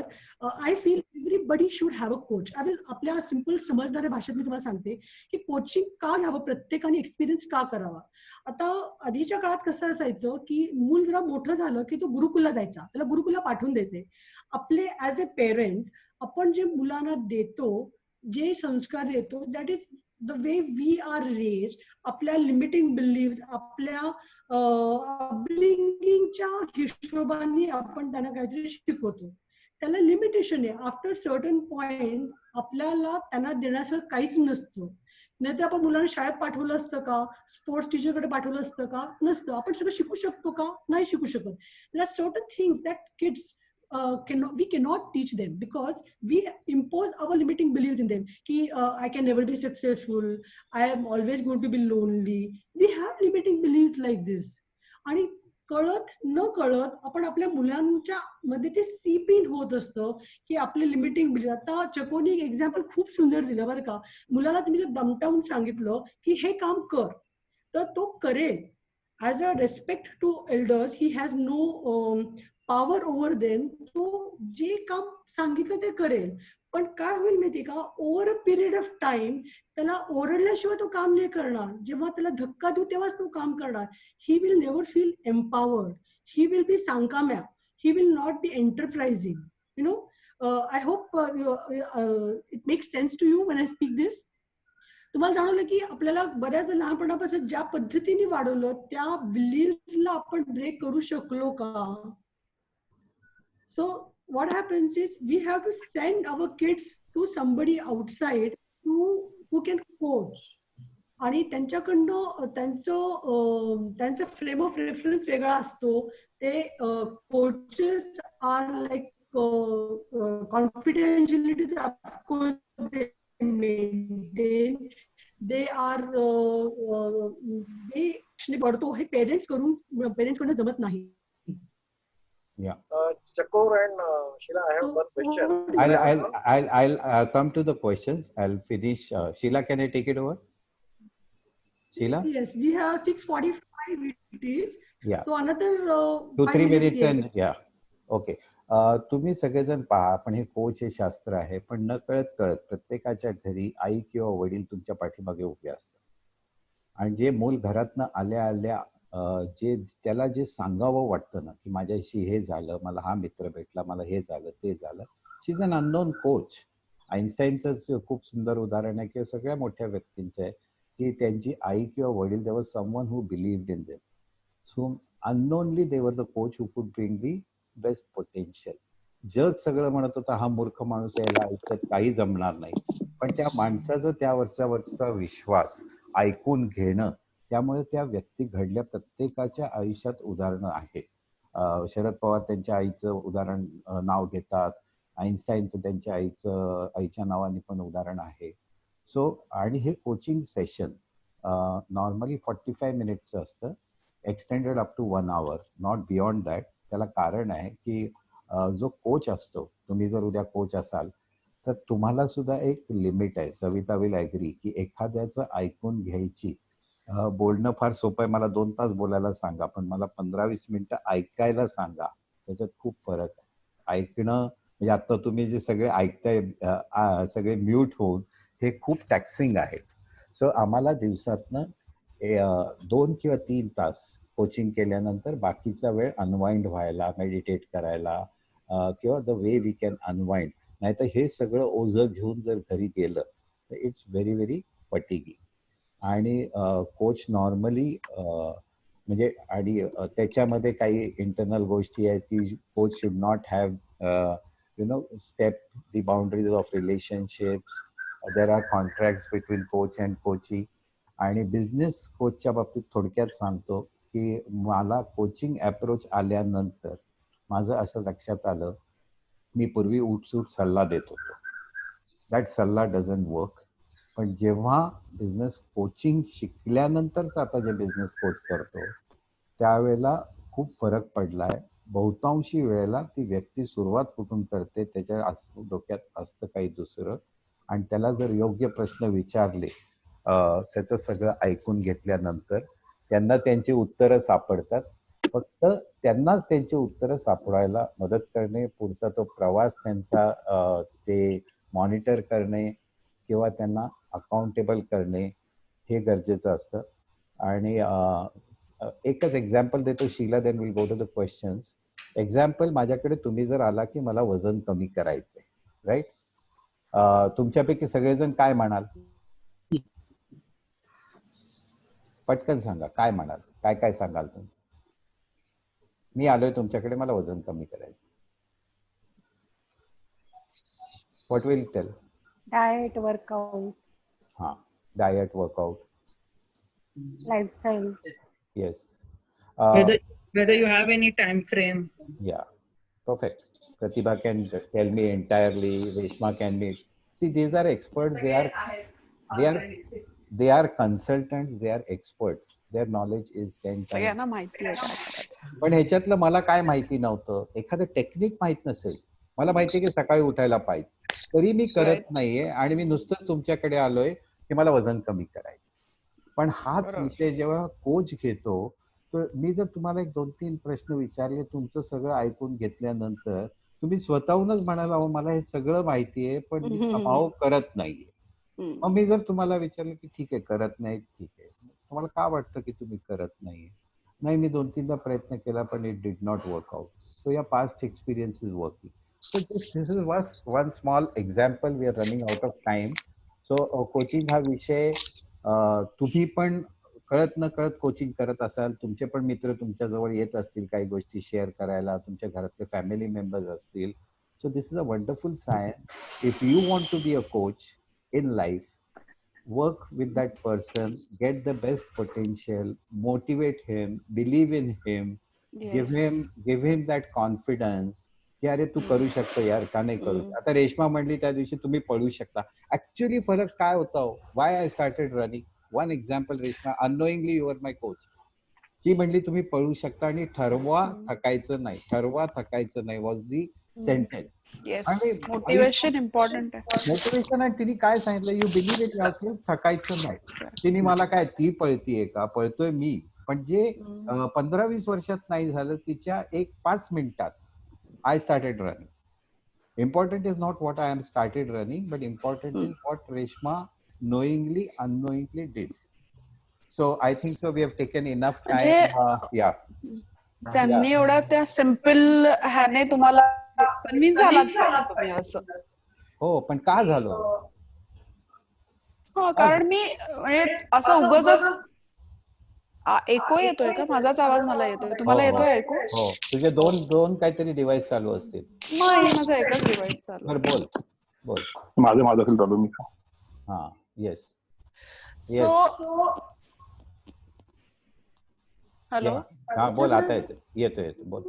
I feel everybody should have a coach. I will आपल्या simple समजणाऱ्या भाषेत मी तुम्हाला सांगते की coaching का घ्यावं, प्रत्येकाने experience का करावा. आता आधीच्या काळात कसं असायचं की मूल जरा मोठं झालं की तो गुरुकुलला जायचा, त्याला गुरुकुलला पाठवून द्यायचे. आपले ऍज अ पेरेंट आपण जे मुलांना देतो, जे संस्कार देतो, that is the way we are raised, आपल्या लिमिटिंग बिलीव्ह, आपल्या अपब्रिंगिंगच्या हिशोबाने आपण त्यांना काहीतरी शिकवतो. त्याला लिमिटेशन आहे. आफ्टर सर्टन पॉइंट आपल्याला त्यांना देण्याचं काहीच नसतं. नाही तर आपण मुलांना शाळेत पाठवलं असतं का, स्पोर्ट्स टीचरकडे पाठवलं असतं का, नसतं. आपण सगळं शिकू शकतो का, नाही शिकू शकत. There are certain things that kids we cannot teach them, because we impose our limiting beliefs in them. I can never be successful, I am always going to be lonely. We have limiting beliefs like this. आणि कळत न कळत आपण आपल्या मुलांच्या मध्ये ते सीप इन होत असतं की आपले लिमिटिंग बिलीफ. आता चकोनी एक एक्झाम्पल खूप सुंदर दिलं बरं का. मुलाला तुम्ही जर दमटावून सांगितलं की हे काम कर, तर तो करेल. As a respect to elders, he has no power over them. तो जे काम सांगितलं ते करेल. पण काय होईल माहिती का, over a period of time त्याला ओरडल्याशिवाय तो काम नाही करणार. जेव्हा त्याला धक्का देऊ तेव्हाच तो काम करणार. He will never feel empowered. He will be सांकाम्या. He will not be enterprising. I hope it makes sense to you when I speak this. तुम्हाला जाणवलं की आपल्याला बऱ्याच लहानपणापासून ज्या पद्धतीने वाढवलं, त्या बिलीव्हला आपण ब्रेक करू शकलो का? So what happens is we have to send our kids to somebody outside who can coach. आणि त्यांच्याकडनं त्यांचा फ्रेम ऑफ रेफरन्स वेगळा असतो. ते coaches are like confidentiality, of course they maintain. They are they पडतो हे पेरेंट्स कडून जमत नाही. Yeah. Chakor and Sheila, I have one question. I'll come to the questions. I'll finish. Sheila, can I take it over? Sheila? Yes, we have 6:45 it is. Yeah. So another 2-3 minutes. minutes. Yes. Yeah. Okay. तुम्ही सगळेजण पहा, पण हे coach हे शास्त्र आहे, पण न कळत कळत प्रत्येकाच्या घरी आई किंवा वडील तुमच्या पाठीमागे उभे असतात. आणि जे मूल घरातनं आल्या आल्या जे त्याला जे सांगावं वाटतं ना, की माझ्याशी हे झालं, मला हा मित्र भेटला, मला हे झालं, ते झालं. She is an unknown coach. आईन्स्टाईनचं खूप सुंदर उदाहरण आहे किंवा सगळ्या मोठ्या व्यक्तींचं आहे, की त्यांची आई किंवा वडील they were someone who believed in them. So unknownly they were the coach who could bring the best potential. जग सगळं म्हणत होतं हा मूर्ख माणूस यायला आयुष्यात काही जमणार नाही, पण त्या माणसाचं त्या वर्षावरचा विश्वास ऐकून घेणं, त्यामुळे त्या व्यक्ती घडल्या. प्रत्येकाच्या आयुष्यात उदाहरणं आहेत. शरद पवार त्यांच्या आईचं उदाहरण नाव घेतात. आईन्स्टाईनचं त्यांच्या आईच्या नावाने पण उदाहरण आहे. सो आणि हे कोचिंग सेशन नॉर्मली 45 मिनिट्सचं असतं, extended up to 1 hour, not beyond that. त्याला कारण आहे की जो कोच असतो, तुम्ही जर उद्या कोच असाल तर तुम्हाला सुद्धा एक लिमिट आहे. सविता विल ॲग्री की एखाद्याचं ऐकून घ्यायची. बोलणं फार सोपं आहे, मला 2 तास बोलायला सांगा, पण मला 15-20 मिनिटं ऐकायला सांगा, त्याच्यात खूप फरक आहे. ऐकणं म्हणजे आता तुम्ही जे सगळे ऐकताय सगळे म्यूट होऊन, हे खूप टॅक्सिंग आहे. सो आम्हाला दिवसातनं 2 किंवा 3 तास कोचिंग केल्यानंतर बाकीचा वेळ अनवाइंड व्हायला, मेडिटेट करायला किंवा the way we can unwind. नाहीतर हे सगळं ओझं घेऊन जर घरी गेलं तर इट्स व्हेरी व्हेरी फटिगिंग. आणि कोच नॉर्मली म्हणजे आणि त्याच्यामध्ये काही इंटरनल गोष्टी आहेत की coach should not have step the boundaries of relationships. There are contracts between coach and coachee. आणि बिझनेस कोचच्या बाबतीत थोडक्यात सांगतो की मला कोचिंग अप्रोच आल्यानंतर माझं असं लक्षात आलं, मी पूर्वी उठसूट सल्ला देत होतो. दॅट सल्ला डझंट वर्क. पण जेव्हा बिझनेस कोचिंग शिकल्यानंतरच आता जे बिझनेस कोच करतो त्यावेळेला खूप फरक पडला आहे. बहुतांशी वेळेला ती व्यक्ती सुरुवात कुठून करते, त्याच्या डोक्यात असतं काही दुसरं, आणि त्याला जर योग्य प्रश्न विचारले, त्याचं सगळं ऐकून घेतल्यानंतर त्यांना त्यांची उत्तरं सापडतात. फक्त त्यांनाच त्यांची उत्तरं सापडायला मदत करणे, पुढचा तो प्रवास त्यांचा ते मॉनिटर करणे किंवा त्यांना अकाउंटेबल करणे हे गरजेचं असतं. आणि एकच एक्झाम्पल देतो Sheela, then will go to the questions. Example, माझ्याकडे तुम्ही जर आला की मला वजन कमी करायचंय, राईट? तुमच्यापैकी सगळेजण काय म्हणाल? पटकन सांगा, काय म्हणाल? काय काय सांगाल तुम्ही? मी आलोय तुमच्याकडे, मला वजन कमी करायचं. What will tell? Diet, workout, हाँ, diet, workout, lifestyle. yes. Whether you have any time frame. Yeah, perfect. Pratibha can tell me entirely. Reshma can be. See, these are experts. They are consultants. They are experts. Their knowledge is 10 times. सगळ्यांना माहिती आहे काय करायचं. पण ह्याच्यातलं मला काय माहिती नव्हतं, एखादं टेक्निक माहित नसेल. मला माहिती आहे की सकाळी उठायला पाहिजे, तरी मी करत नाहीये आणि मी नुसतं तुमच्याकडे आलोय की मला वजन कमी करायचं. पण हाच विषय जेव्हा कोच घेतो, तर मी जर तुम्हाला 1-2-3 प्रश्न विचारले, तुमचं सगळं ऐकून घेतल्यानंतर तुम्ही स्वतःहूनच म्हणाला, अहो मला हे सगळं माहिती आहे पण मी अभाव करत नाहीये. मग मी जर तुम्हाला विचारलं की ठीक आहे करत नाही, ठीक आहे, तुम्हाला का वाटतं की तुम्ही करत नाहीये? नाही, मी 2-3दा प्रयत्न केला पण it did not work out. So या past experience is working. So this is one small example. We are running out of time. So coaching हा विषय तुम्ही पण कळत न कळत कोचिंग करत असाल, तुमचे पण मित्र तुमच्या जवळ येत असतील काही गोष्टी शेअर करायला, तुमच्या घरातले फॅमिली मेंबर्स असतील. So this is a wonderful science. If you want to be a coach in life, work with that person, get the best potential, motivate him, believe in him, give him that confidence की अरे तू करू शकतो यार, का नाही करू. आता रेश्मा म्हणली त्या दिवशी तुम्ही पळू शकता. ऍक्च्युअली फरक काय होता? Why I started running. One example, Reshma, unknowingly you are my coach. ही म्हणली तुम्ही पळू शकता आणि ठरवा थकायचं नाही, ठरवा थकायचं नाही वॉज दी सेंटेन्स. येस, आणि मोटिवेशन इम्पॉर्टंट आहे. मोटिवेशन आहे. तिने काय सांगितलं, यू बिलीव्ह इट युअरसेल्फ, थकायचं नाही. तिने मला काय, ती पळतीये का, पळतोय मी, पण जे 15-20 वर्षात नाही झालं, तिच्या 1-5 मिनिटात आय started running. Important is not what I am started running, but important is what Reshma knowingly, unknowingly did. So I think so we have taken enough time. Yeah. त्यांनी एवढा त्या सिम्पल ह्याने तुम्हाला कन्व्हिन्स झालात तुम्ही असं. हो, पण का झालं? हो, कारण मी म्हणजे असं उगाच एको येतोय का? माझाच आवाज मला येतोय. तुम्हाला येतोय ऐकू? हो, तुझे दोन काहीतरी डिव्हाइस चालू असतील. नाही, माझा एकच डिव्हाइस चालू. बरं, बोल. माझं असेल चालू मी. हा, येस. So hello. हा, बोल, आता येतोय बोल.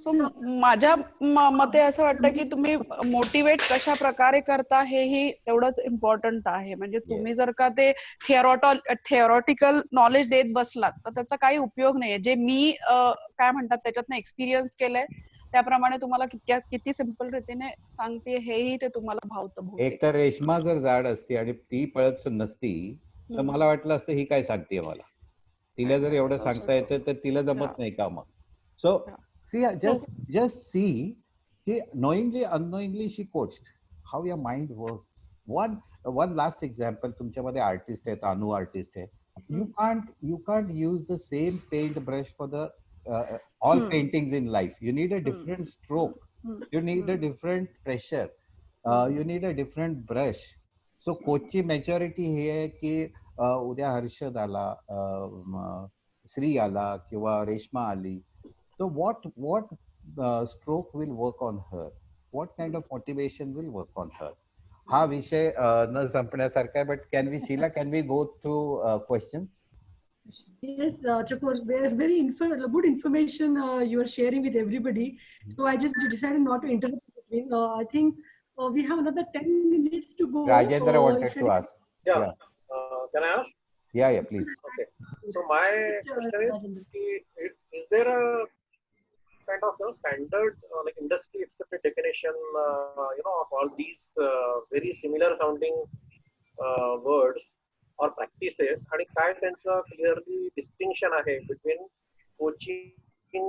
सो माझ्या मते असं वाटतं की तुम्ही मोटिवेट कशा प्रकारे करता हेही तेवढंच इम्पॉर्टंट आहे. म्हणजे तुम्ही जर का ते थिअरॉटिकल नॉलेज देत बसलात तर त्याचा काही उपयोग नाहीये. जे मी काय म्हणतात त्याच्यातनं एक्सपिरियन्स केलंय त्याप्रमाणे तुम्हाला किती सिंपल रीतीने सांगते हेही ते तुम्हाला भावतं. एक तर रेश्मा जर जाड असती आणि ती पळत नसती तर मला वाटलं असतं ही काय सांगते मला. तिला जर एवढं सांगता येतं तर तिला जमत नाही का मग. सो सी, just see की knowingly unknowingly she coached how your mind works. One last example, तुमच्यामध्ये आर्टिस्ट आहेत, अनु आर्टिस्ट आहे. You can't use the same paint brush for the all paintings in life. You need a different stroke. You need a different pressure. You need a different brush. So कोचची maturity हे आहे की उद्या हर्षद आला, श्री आला किंवा रेश्मा आली, so what stroke will work on her, what kind of motivation will work on her. हा विषय न संपण्यासारखा आहे, but can we go through questions? Yes, Chakor, very good information you are sharing with everybody. So I just decided not to interrupt between. I think we have another 10 minutes to go. Rajendra wanted to ask. Yeah. Can I ask? Yeah, please. Okay. So my question is there a kind of standard like industry accepted definition of all these very similar sounding words or practices, आणि काय त्यांचं clearly distinction आहे between coaching,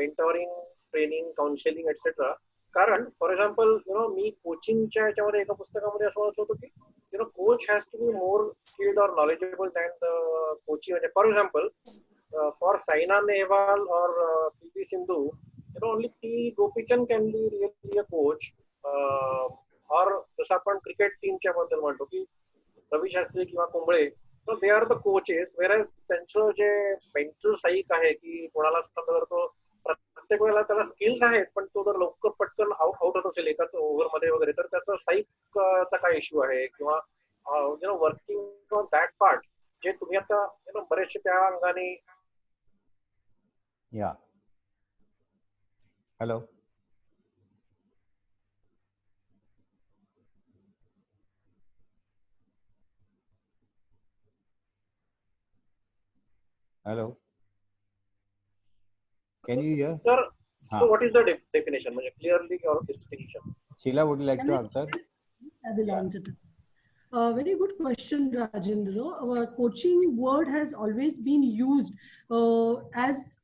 mentoring, training, counseling, etc. कारण for example मी कोचिंगच्या याच्यामध्ये एका पुस्तकामध्ये असं वाचलं होतं की coach has to be more skilled or knowledgeable than the coachee. म्हणजे for example for Saina Nehwal or PV Sindhu, only P. Gopichand can be really a coach. Or जसं आपण क्रिकेट टीमच्या बद्दल म्हणतो की रवी शास्त्री किंवा Kumble, so they are the coaches, whereas त्यांचं जे mental साईक आहे की कोणाला समजा जर तो प्रत्येक वेळेला त्याला स्किल्स आहेत पण तो जर लवकर पटकन आउट होत असेल एकाच ओव्हरमध्ये वगैरे तर त्याचा साईकचा काय इश्यू आहे किंवा वर्किंग ऑन दॅट पार्ट जे तुम्ही आता बरेचसे त्या अंगाने. या hello. Hello. Can you hear? Sir, so what is the definition? Clearly your distinction. Sheila, would you like to answer? I will answer. Very good question, Rajendra. Our coaching word has always been used as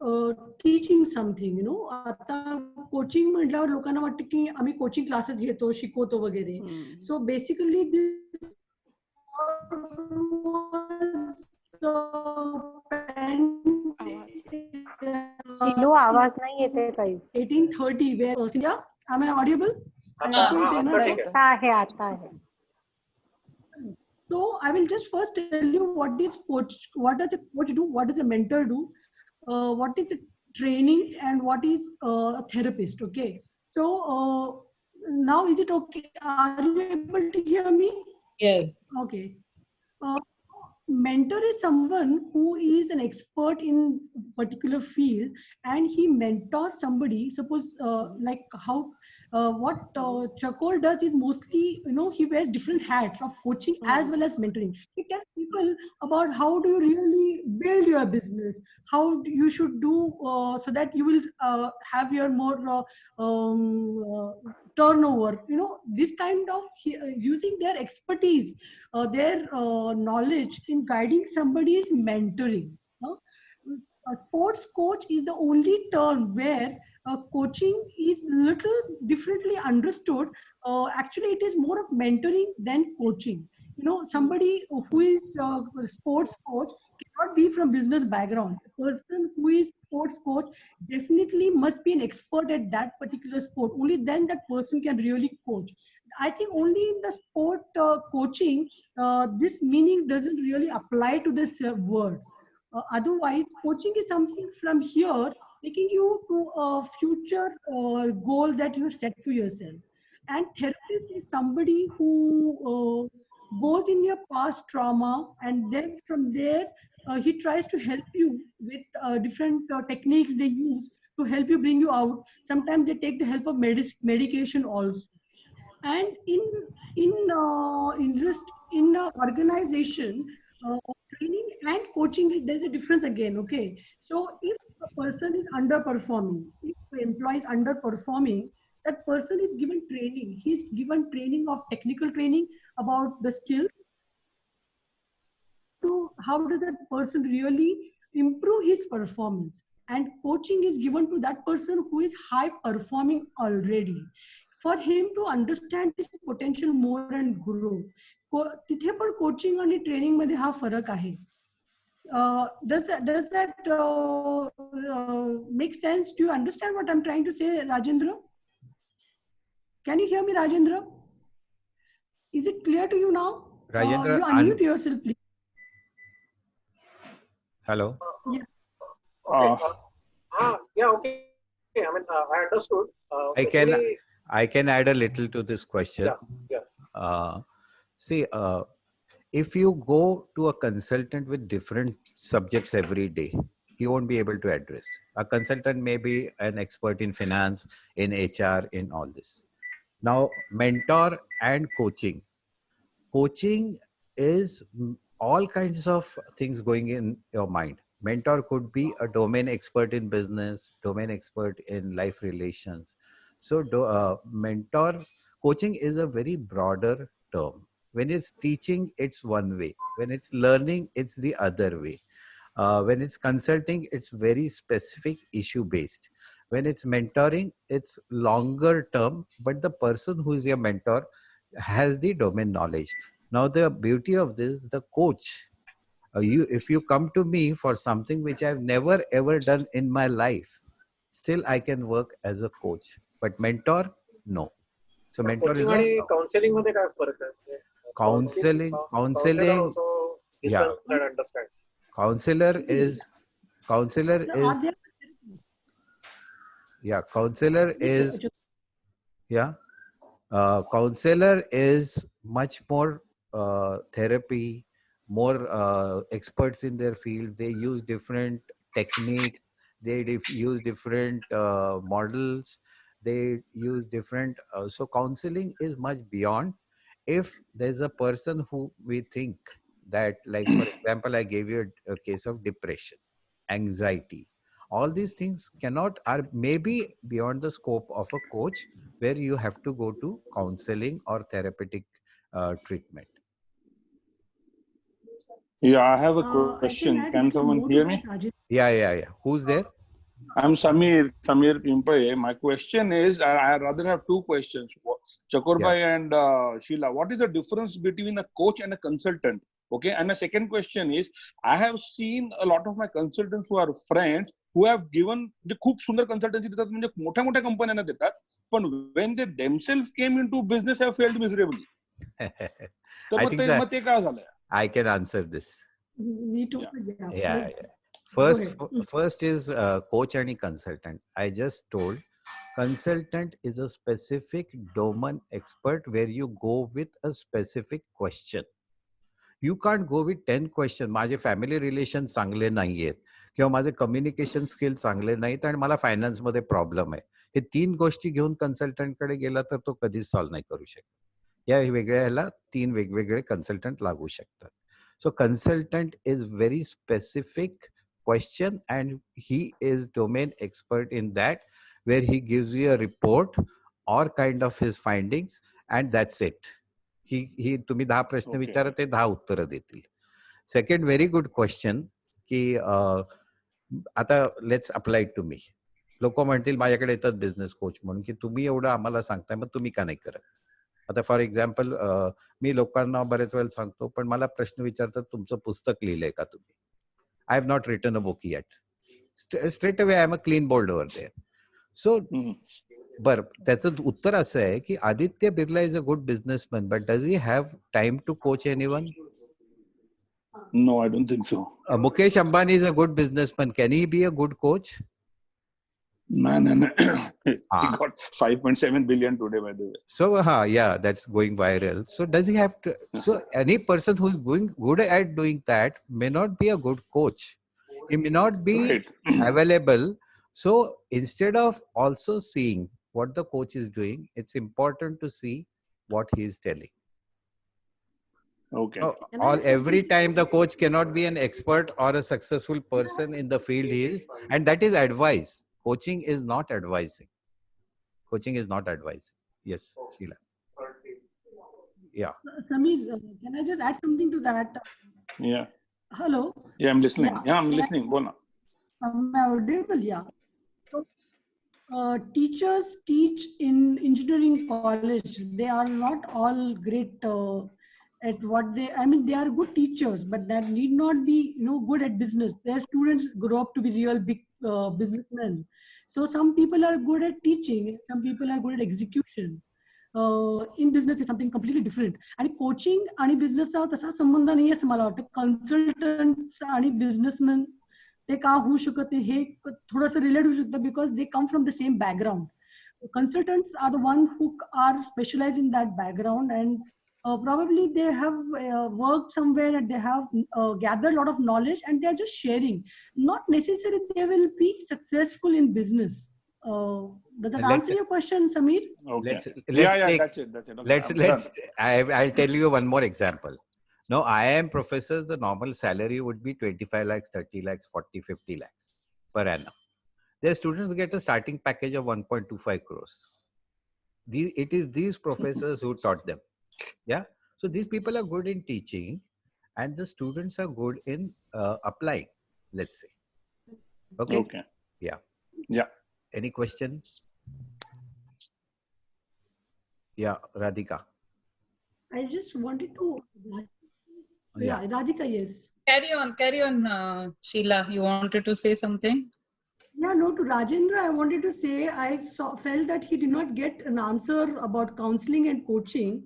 teaching something. आता coaching म्हटल्यावर लोकांना वाटतं की आम्ही coaching classes घेतो, शिकवतो वगैरे. So basically this Shilu आवाज नाही येते काही. 1830 where am I audible? आता आहे. So I will just first tell you what does a coach do, what does a mentor do, what is a training, and what is a therapist. Okay. So now is it okay? Are you able to hear me? Yes. Okay. Mentor is someone who is an expert in a particular field and he mentors somebody. Suppose like how what Chakor does is mostly, he wears different hats of coaching as well as mentoring. He tells people about how do you really build your business, how you should do so that you will have your more turnover. This kind of using their expertise, their knowledge in guiding somebody is mentoring. A sports coach is the only term where coaching is little differently understood. Actually, it is more of mentoring than coaching. Somebody who is a sports coach cannot be from business background. A person who is sports coach definitely must be an expert at that particular sport. Only then that person can really coach. I think only in the sport coaching, this meaning doesn't really apply to this word. Otherwise, coaching is something from here taking you to a future goal that you set for yourself. And therapist is somebody who goes in your past trauma, and then from there he tries to help you with different techniques they use to help you bring you out. Sometimes they take the help of medication also. And in organization, training and coaching, there's a difference again. Okay, so if a person is underperforming, if the employee is underperforming, that person is given training. He's given training of technical training about the skills, to how does that person really improve his performance. And coaching is given to that person who is high performing already, for him to understand his potential more and grow. तिथे पण coaching आणि training मध्ये हा फरक आहे. Does that make sense? Do you understand what I'm trying to say, Rajendra? Can you hear me, Rajendra? Is it clear to you now? Rajendra, you unmute yourself, please. Hello. Yeah. Yeah. Okay. I mean, I understood. I can add a little to this question. Yeah. Yes. See, if you go to a consultant with different subjects every day, he won't be able to address. A consultant may be an expert in finance, in HR, in all this. Now, mentor and coaching. Coaching is all kinds of things going in your mind. Mentor could be a domain expert in business, domain expert in life relations. So mentor coaching is a very broader term. When it's teaching, it's one way. When it's learning, it's the other way. When it's consulting, it's very specific issue based. When it's mentoring, it's longer term, but the person who is your mentor has the domain knowledge. Now, the beauty of this, the coach, if you come to me for something which I've never ever done in my life, still I can work as a coach. But mentor, no. So mentor is not. Counseling मध्ये काय फरक आहे? Counseling. Also listens and understands. Counselor is much more therapy, more experts in their field. They use different techniques. They use different models. They use different. So counseling is much beyond. If there's a person who we think that, like for example, I gave you a case of depression, anxiety. All these things are maybe beyond the scope of a coach, where you have to go to counseling or therapeutic treatment. Yeah, I have a question. Can someone hear me? Yeah. Who's there? I'm Samir Pimpaye. My question is, I rather have two questions. Chakor bhai and Sheila, what is the difference between a coach and a consultant? Okay, and my second question is, I have seen a lot of my consultants who are friends who have given the खूप सुंदर consultancy देतात, म्हणजे मोठ्या मोठ्या कंपन्यांना देतात, पण when they themselves came into business have failed miserably. तर मग ते काय झालंय? I can answer this. Me too. Yeah. First is coach and consultant. I just told consultant is a specific domain expert where you go with a specific question. You can't go with 10 questions. माझे family relation चांगले नाहीयेत किंवा माझे communication skill चांगले नाहीत आणि मला finance मध्ये प्रॉब्लेम आहे. हे 3 गोष्टी घेऊन कन्सल्टंटकडे गेला तर तो कधीच सॉल्व्ह नाही करू शकत. या वेगळ्या ह्याला 3 वेगवेगळे कन्सल्टंट लागू शकतात. So consultant is very specific question and he is domain expert in that, where he gives you a report or kind of his findings and that's it. He तुम्ही 10 प्रश्न विचारा ते 10 उत्तर देतील. Second very good question की आता let's apply to me. लोक म्हणतील माझ्याकडे येतात बिझनेस कोच म्हणून की तुम्ही एवढं आम्हाला सांगताय मग तुम्ही का नाही करत. आता फॉर एक्झाम्पल मी लोकांना बरेच वेळेला सांगतो पण मला प्रश्न विचारतात तुमचं पुस्तक लिहिलंय का तुम्ही. I have not written a book yet. Straight away I am a clean bowled over there. So बर त्याचं उत्तर असं आहे की Aditya Birla is a good businessman but does he have time to coach anyone? No, I don't think so. Mukesh Ambani is a good businessman. Can he be a good coach? No. He got 5.7 billion today, by the way. So, yeah, that's going viral. So, does he have to? So, any person who is going good at doing that may not be a good coach. He may not be available. So, instead of also seeing what the coach is doing, it's important to see what he is telling. Okay. Or every time the coach cannot be an expert or a successful person in the field he is, and that is advice. Coaching is not advising. Coaching is not advising. Yes, Sheila. Yeah. Sameer, can I just add something to that? Yeah. Hello. Yeah, I'm listening. Yeah, I'm listening. Bona. Am I audible? Yeah. So, teachers teach in engineering college. They are not all great at what they, I mean, they are good teachers, but that need not be, good at business. Their students grow up to be real big businessmen. So some people are good at teaching, some people are good at execution. In business is something completely different. आणि coaching आणि business चा तसा संबंध नाही असं मला वाटतं. Consultants आणि businessmen ते का होऊ शकत नाही हे थोडंसं रिलेट होऊ शकतं because they come from the same background. Consultants are the ones who are specialized in that background and probably they have worked somewhere and they have gathered a lot of knowledge and they are just sharing. Not necessarily they will be successful in business. Does that answer your question, Sameer? Okay. That's it. Okay. I'll tell you one more example. Now, IIM professors, the normal salary would be 25 lakhs, 30 lakhs, 40, 50 lakhs per annum. Their students get a starting package of 1.25 crores. It is these professors who taught them. Yeah. So these people are good in teaching and the students are good in applying, let's say. Okay. Okay. Yeah. Any question? Yeah, Radhika. I just wanted to. Yeah, Radhika, yes. Carry on, Sheila. You wanted to say something? Yeah, no, to Rajendra, I wanted to say I felt that he did not get an answer about counseling and coaching.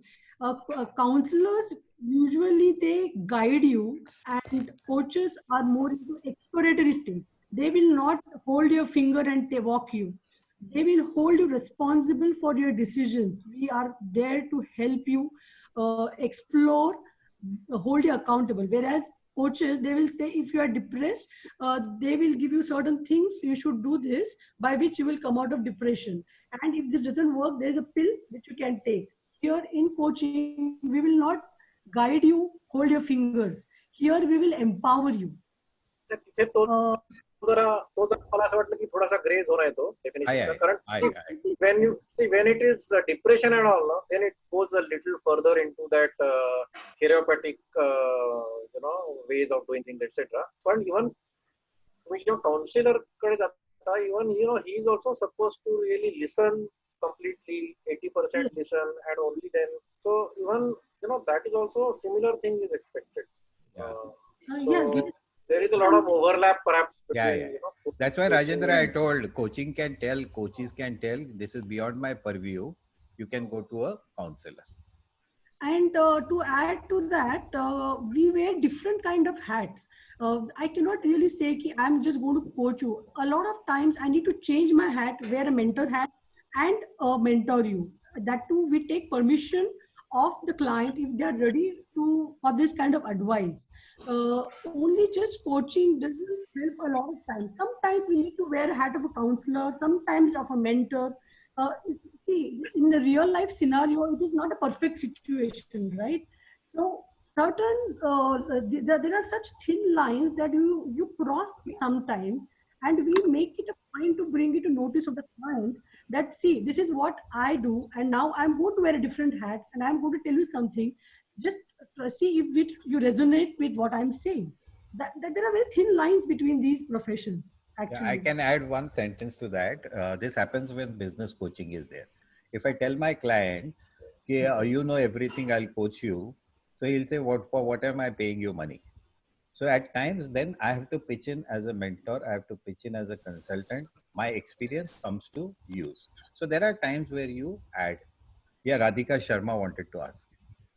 Counselors usually they guide you and coaches are more into exploratory stage. They will not hold your finger and they walk you. They will hold you responsible for your decisions. We are there to help you explore, hold you accountable. Whereas coaches, they will say if you are depressed, they will give you certain things, you should do this, by which you will come out of depression. And if this doesn't work, there is a pill which you can take. Here in coaching, we will not guide you, hold your fingers. Here we will empower you. तो मला असं वाटलं की थोडासा grey zone आहे तो definition. कारण when it is depression and all, then it goes a little further into that therapeutic ways of doing things, etc. But even तुम्ही जेव्हा काउन्सिलर कडे जाता, even he is also supposed to really listen completely, 80% listen, and only then. So even that is also a similar thing is expected. Yes. There is a lot of overlap, perhaps. Between, That's why, Rajendra, I told coaching can tell, coaches can tell, this is beyond my purview. You can go to a counselor. And to add to that, we wear different kind of hats. I cannot really say that I'm just going to coach you. A lot of times I need to change my hat, wear a mentor hat and mentor you. That too, we take permission of the client if they are ready for this kind of advice. Only just coaching doesn't help a lot of times. Sometimes we need to wear a hat of a counselor, sometimes of a mentor. See, in the real life scenario, it is not a perfect situation, right? So certain there are such thin lines that you cross sometimes, and we make it a point to bring it to notice of the client that, see, this is what I do, and now I'm going to wear a different hat, and I'm going to tell you something. Just see if you resonate with what I'm saying. That there are very thin lines between these professions, actually. Yeah, I can add one sentence to that. This happens when business coaching is there. If I tell my client, okay, you know everything, I'll coach you. So he'll say, what am I paying you money? So at times, then I have to pitch in as a mentor. I have to pitch in as a consultant. My experience comes to use. So there are times where you add. Yeah, Radhika Sharma wanted to ask.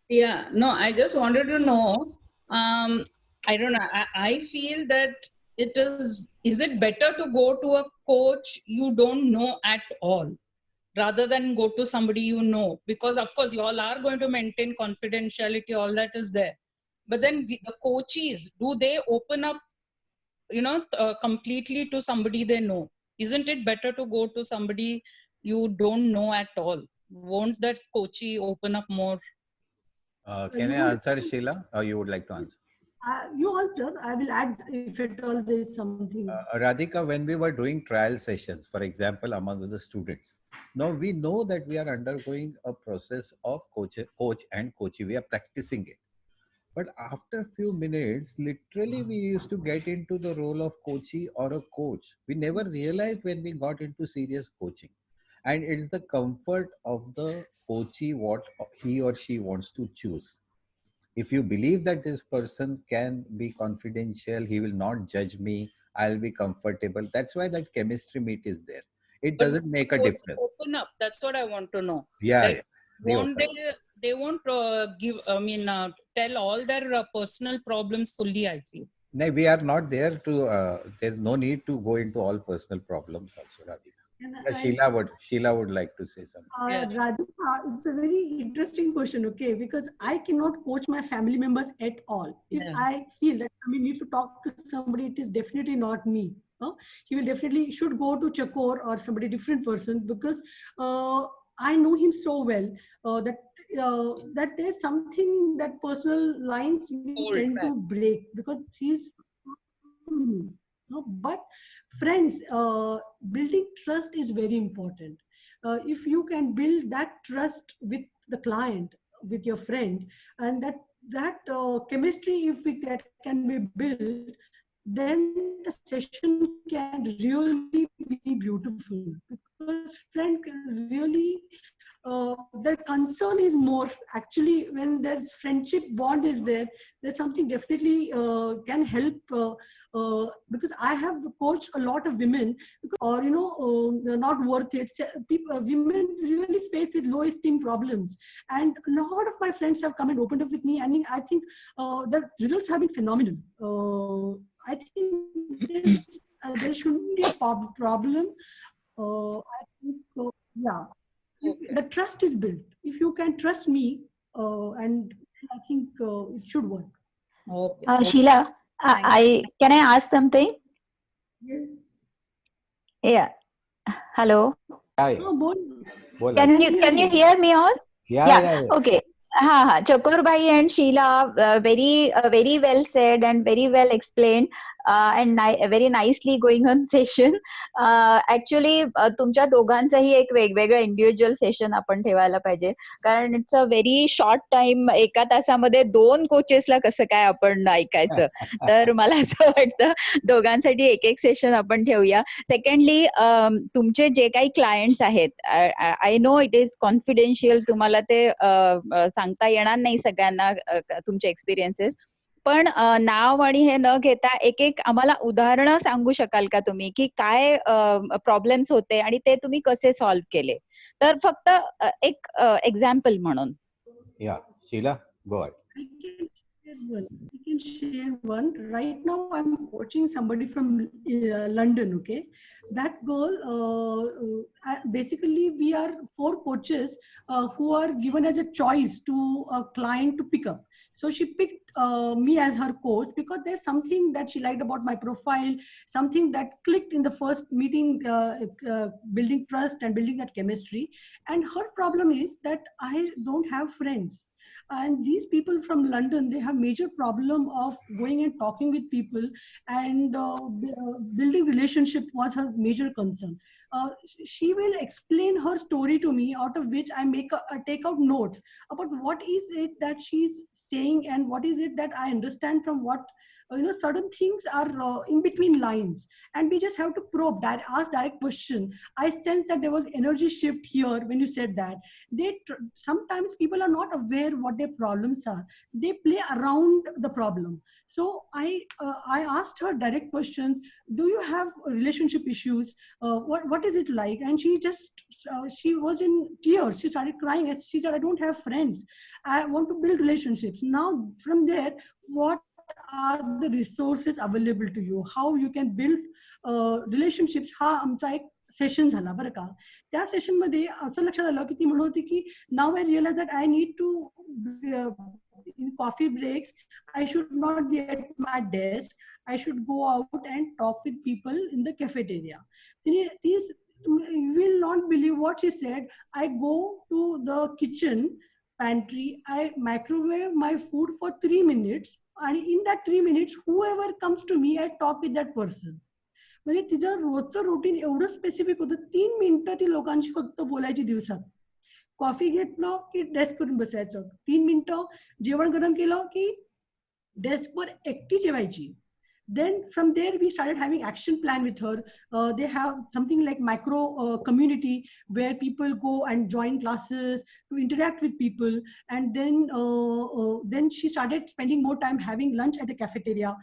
Yeah, no, I just wanted to know. I don't know. I feel that is it better to go to a coach you don't know at all rather than go to somebody you know? Because of course you all are going to maintain confidentiality, all that is there. But then the coaches, do they open up, completely to somebody they know? Isn't it better to go to somebody you don't know at all? Won't that coachee open up more? Can I answer, Sheila, or you would like to answer? You answer. I will add if at all there is something. Radhika, when we were doing trial sessions, for example, among the students, now we know that we are undergoing a process of coach and coachee. We are practicing it. But after a few minutes, literally, we used to get into the role of coachee or a coach. We never realized when we got into serious coaching. And it's the comfort of the coachee what he or she wants to choose. If you believe that this person can be confidential, he will not judge me, I'll be comfortable. That's why that chemistry meet is there. It doesn't make a difference. Open up. That's what I want to know. Yeah. Like, Yeah. they won't tell all their personal problems fully, I feel. No, we are not there to, there's no need to go into all personal problems also, Radhika. Sheila would like to say something. Radhika, it's a very interesting question, okay? Because I cannot coach my family members at all. If I feel that, if you talk to somebody, it is definitely not me. He will definitely should go to Chakor or somebody different person, because I know him so well that there's something that personal lines we tend to break because he's. But friends, building trust is very important. If you can build that trust with the client, with your friend, and that chemistry, if that can be built, then the session can really be beautiful, because friend can really the concern is more actually when there's friendship bond is there, there's something definitely can help because I have coached a lot of women, or they're not worth it. Women really faced with low esteem problems, and a lot of my friends have come and opened up with me, and I think the results have been phenomenal. I think there shouldn't be a problem. I think yeah. The trust is built. If you can trust me, and I think it should work. Sheila, can I ask something? Yes. Yeah. Hello. Hi. Can you hear me all? Yeah. Okay. Chakor bhai and Sheila, very well said and very well explained, and very nicely going on session. Actually, तुमच्या दोघांचंही एक वेगवेगळं individual session आपण ठेवायला पाहिजे, कारण it's a very short time. एका तासामध्ये 2 कोचेसला कसं काय आपण ऐकायचं. तर मला असं वाटतं दोघांसाठी एक सेशन आपण ठेवूया. सेकंडली, तुमचे जे काही क्लायंट्स आहेत, I know it is confidential, तुम्हाला ते सांगता येणार नाही सगळ्यांना तुमचे एक्सपिरियन्सेस, पण नाव आणि हे न घेता एक आम्हाला उदाहरणं सांगू शकाल का तुम्ही, की काय प्रॉब्लेम्स होते आणि ते तुम्ही कसे सॉल्व्ह केले? तर फक्त एक एक्झाम्पल म्हणून. Yeah, Sheila, go ahead. I can can share one. Right now, I'm coaching somebody from London. Okay, that girl. Basically, we are 4 coaches who are given as a choice to a client to pick up. So she picked me as her coach because there's something that she liked about my profile, something that clicked in the first meeting, building trust and building that chemistry. And her problem is that I don't have friends. And these people from London, they have major problem of going and talking with people, and building relationship was her major concern. She will explain her story to me, out of which I take out notes about what is it that she's saying and what is it that I understand from what certain things are in between lines, and we just have to probe, ask direct question. I sense that there was energy shift here when you said that. Sometimes people are not aware what their problems are. They play around the problem. So I asked her direct questions. Do you have relationship issues? What is it like? And she was in tears. She started crying and she said, I don't have friends. I want to build relationships. Now from there, what are the resources available to you? How you can build relationships? हा आमचा एक session झाला बरं का. त्या session मध्ये असं लक्षात आलं की ती म्हणत होती की नाव I realise that I need to in coffee breaks, I should not be at my desk. I should go out and talk with people in the cafeteria. You will not believe what she said. I go to the kitchen pantry, I microwave my food for 3 minutes, and in that 3 minutes, whoever comes to me, I talk with that person. म्हणजे तिचं रोजचं routine एवढं specific होतं. 3 मिनिटं ती लोकांशी फक्त बोलायची दिवसात. कॉफी घेतलं की डेस्क करून बसायचं. 3 मिनिटं जेवण गरम केलं की डेस्कवर एकटी जेवायची. Then from there we started having action plan with her. They have something like micro community where people go and join classes to interact with people, and then she started spending more time having lunch at the cafeteria,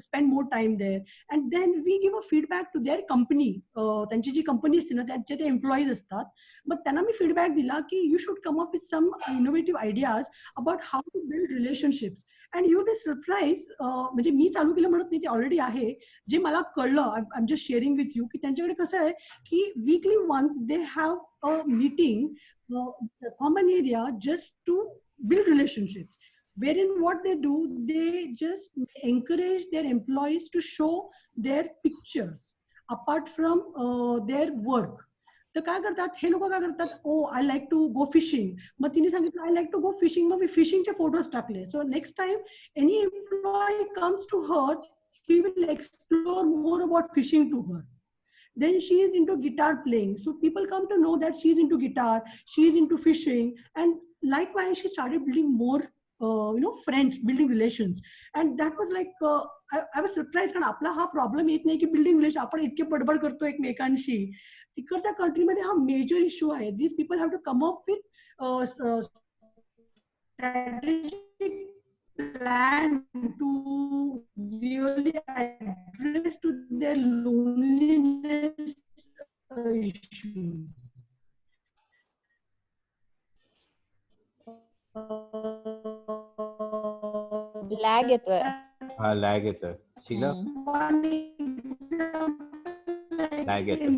spend more time there, and then we give a feedback to their company. त्यांची जी company असते ना त्यांचे ते employees असतात, मग त्यांना मी feedback दिला की you should come up with some innovative ideas about how to build relationships. And you will be surprised, म्हणजे मी चालू केलं म्हणत नाही, ते ऑलरेडी आहे. जे मला कळलं, I am just sharing with you, की त्यांच्याकडे कसं आहे की weekly once they have a meeting, common area, just to build relationships. Wherein what they do, they just encourage their employees to show their pictures apart from their work. तर काय करतात हे लोक, काय करतात, oh I like to go fishing. मग तिने सांगितलं I like to go fishing, मग मी फिशिंगचे फोटोज टाकले. So next time any employee comes to her, he will explore more about fishing to her. Then she is into guitar playing, so people come to know that she is into guitar, she is into fishing, and likewise she started building more friends, building relations. And that was like I was surprised, कारण आपला हा problem येत नाही की building relation आपण इतके बडबड करतो एकमेकांशी. तिकडच्या कंट्रीमध्ये हा मेजर इश्यू आहे. This people have to come up with strategic plan to really address to their loneliness issues. Lag येतोय. हा लॅग येतोय. शीला लॅग येतोय.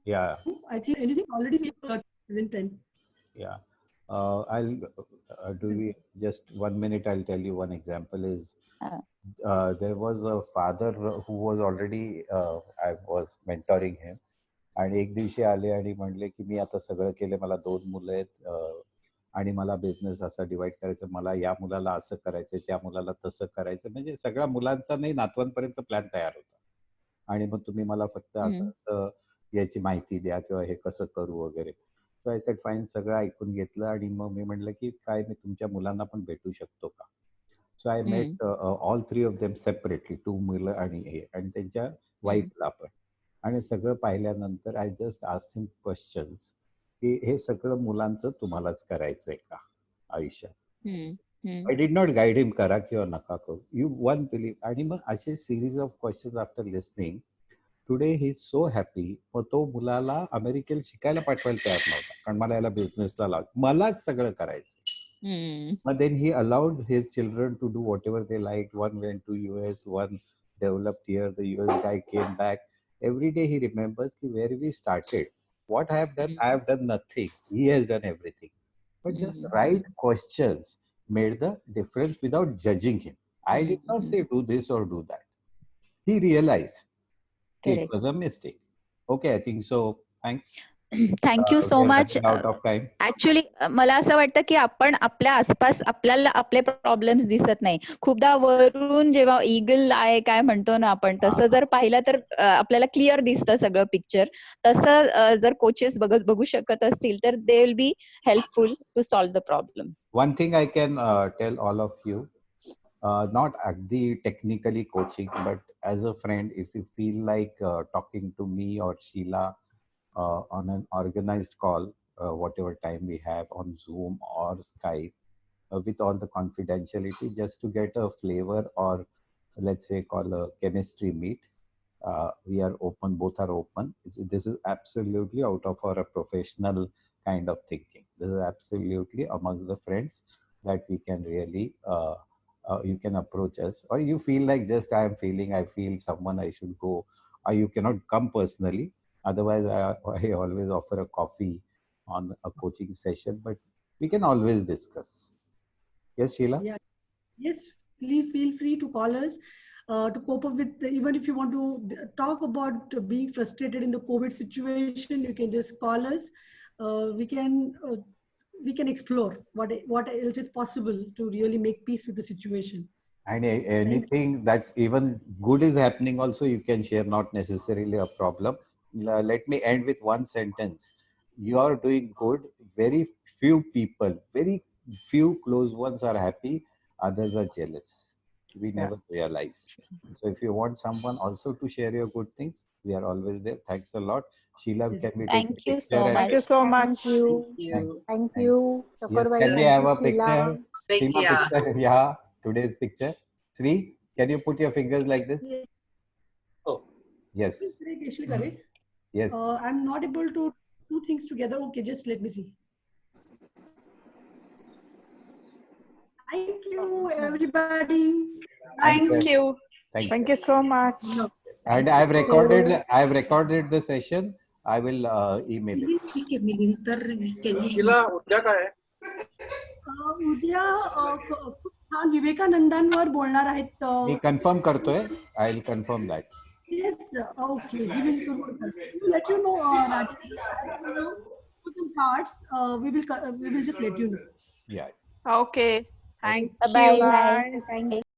Yeah. I think anything already made intent. Yeah. I'll do we just 1 minute. I'll tell you one example is there was a father who was already I was mentoring him, आणि एक दिवशी आले आणि म्हणले की मी आता सगळं केलं, मला 2 मुलं आहेत आणि मला बिझनेस असा डिवाइड करायचं, मला या मुलाला असं करायचं, त्या मुलाला तसं करायचं, म्हणजे सगळ्या मुलांचा नाही नातवांपर्यंत प्लॅन तयार होता. आणि मग तुम्ही मला फक्त असं असं याची माहिती द्या किंवा हे कसं करू वगैरे. सो आय सेड फाईन, सगळं ऐकून घेतलं आणि मग मी म्हटलं की काय मी तुमच्या मुलांना पण भेटू शकतो का. So I met all 3 of them separately, 2 मुलं आणि हे आणि त्यांच्या वाईफला पण. आणि सगळं पाहिल्यानंतर I just asked him questions की हे सगळं मुलांचं तुम्हालाच करायचंय का आयुष्यात. I did not guide him करा किंवा नका करू, यू वन बिलीव. आणि मग असे series of questions after listening today he is so happy. मग तो मुलाला अमेरिकेला शिकायला पाठवायला तयार नव्हता, कारण मला याला बिझनेसला लाव, मलाच सगळं करायचं. But then he allowed his children to do whatever they liked. One went to US, one developed here. The US guy came back. Every day he remembers where we started. What I have done, I have done nothing. He has done everything. But just right questions made the difference without judging him. I did not say do this or do that. He realized it was a mistake. Okay, I think so. Thanks. Thank you so We are much. running out of time. Actually मला असं वाटतं की आपण आपल्या आसपास आपल्याला आपले problems दिसत नाही. खूपदा वरून जेव्हा ईगल आय काय म्हणतो ना आपण, तसं जर पाहिलं तर आपल्याला क्लिअर दिसतं सगळं पिक्चर. तसं जर कोचेस बघू शकत असतील तर they will be helpful to solve the problem. One thing I can tell all of you, not agdi technically coaching, but as a friend, if you feel like talking to me or Sheila on an organized call, whatever time we have on Zoom or Skype, with all the confidentiality, just to get a flavor or let's say call a chemistry meet. We are open, both are open. This is absolutely out of our professional kind of thinking. This is absolutely amongst the friends that we can really, you can approach us, or you feel like just I feel someone I should go, or you cannot come personally. Otherwise, I always offer a coffee on a coaching session, but we can always discuss. Yes, Sheila? Yeah. Yes, please feel free to call us to cope up with, even if you want to talk about being frustrated in the COVID situation, you can just call us. We can explore what else is possible to really make peace with the situation. And anything that's even good is happening also, you can share, not necessarily a problem. Let me end with one sentence. You are doing good. Very few people, very few close ones are happy. Others are jealous. We never realize. So if you want someone also to share your good things, we are always there. Thanks a lot. Sheila, can we take Thank a you picture? so much. Thank you so much. Thank you. Yes, Chakur can we bhai, have a thank you, Sheila. picture? Seema, Yeah. picture? Yeah, today's picture. Sri, can you put your fingers like this? Oh. Yes. Actually, correct. Yes. I'm not able to do things together. Okay, just let me see. Thank you, everybody. Thank you. Thank you so much. And I've recorded the session. I will email it. Sheela उद्या काय आहे? उद्या खूप छान विवेकानंदांवर बोलणार आहेत. मी कन्फर्म करतोय. I will confirm that. Yes, okay. We will let you know. Some cards. We will just let you know. Yeah. Okay. Thank Bye. you. Bye. Thank you.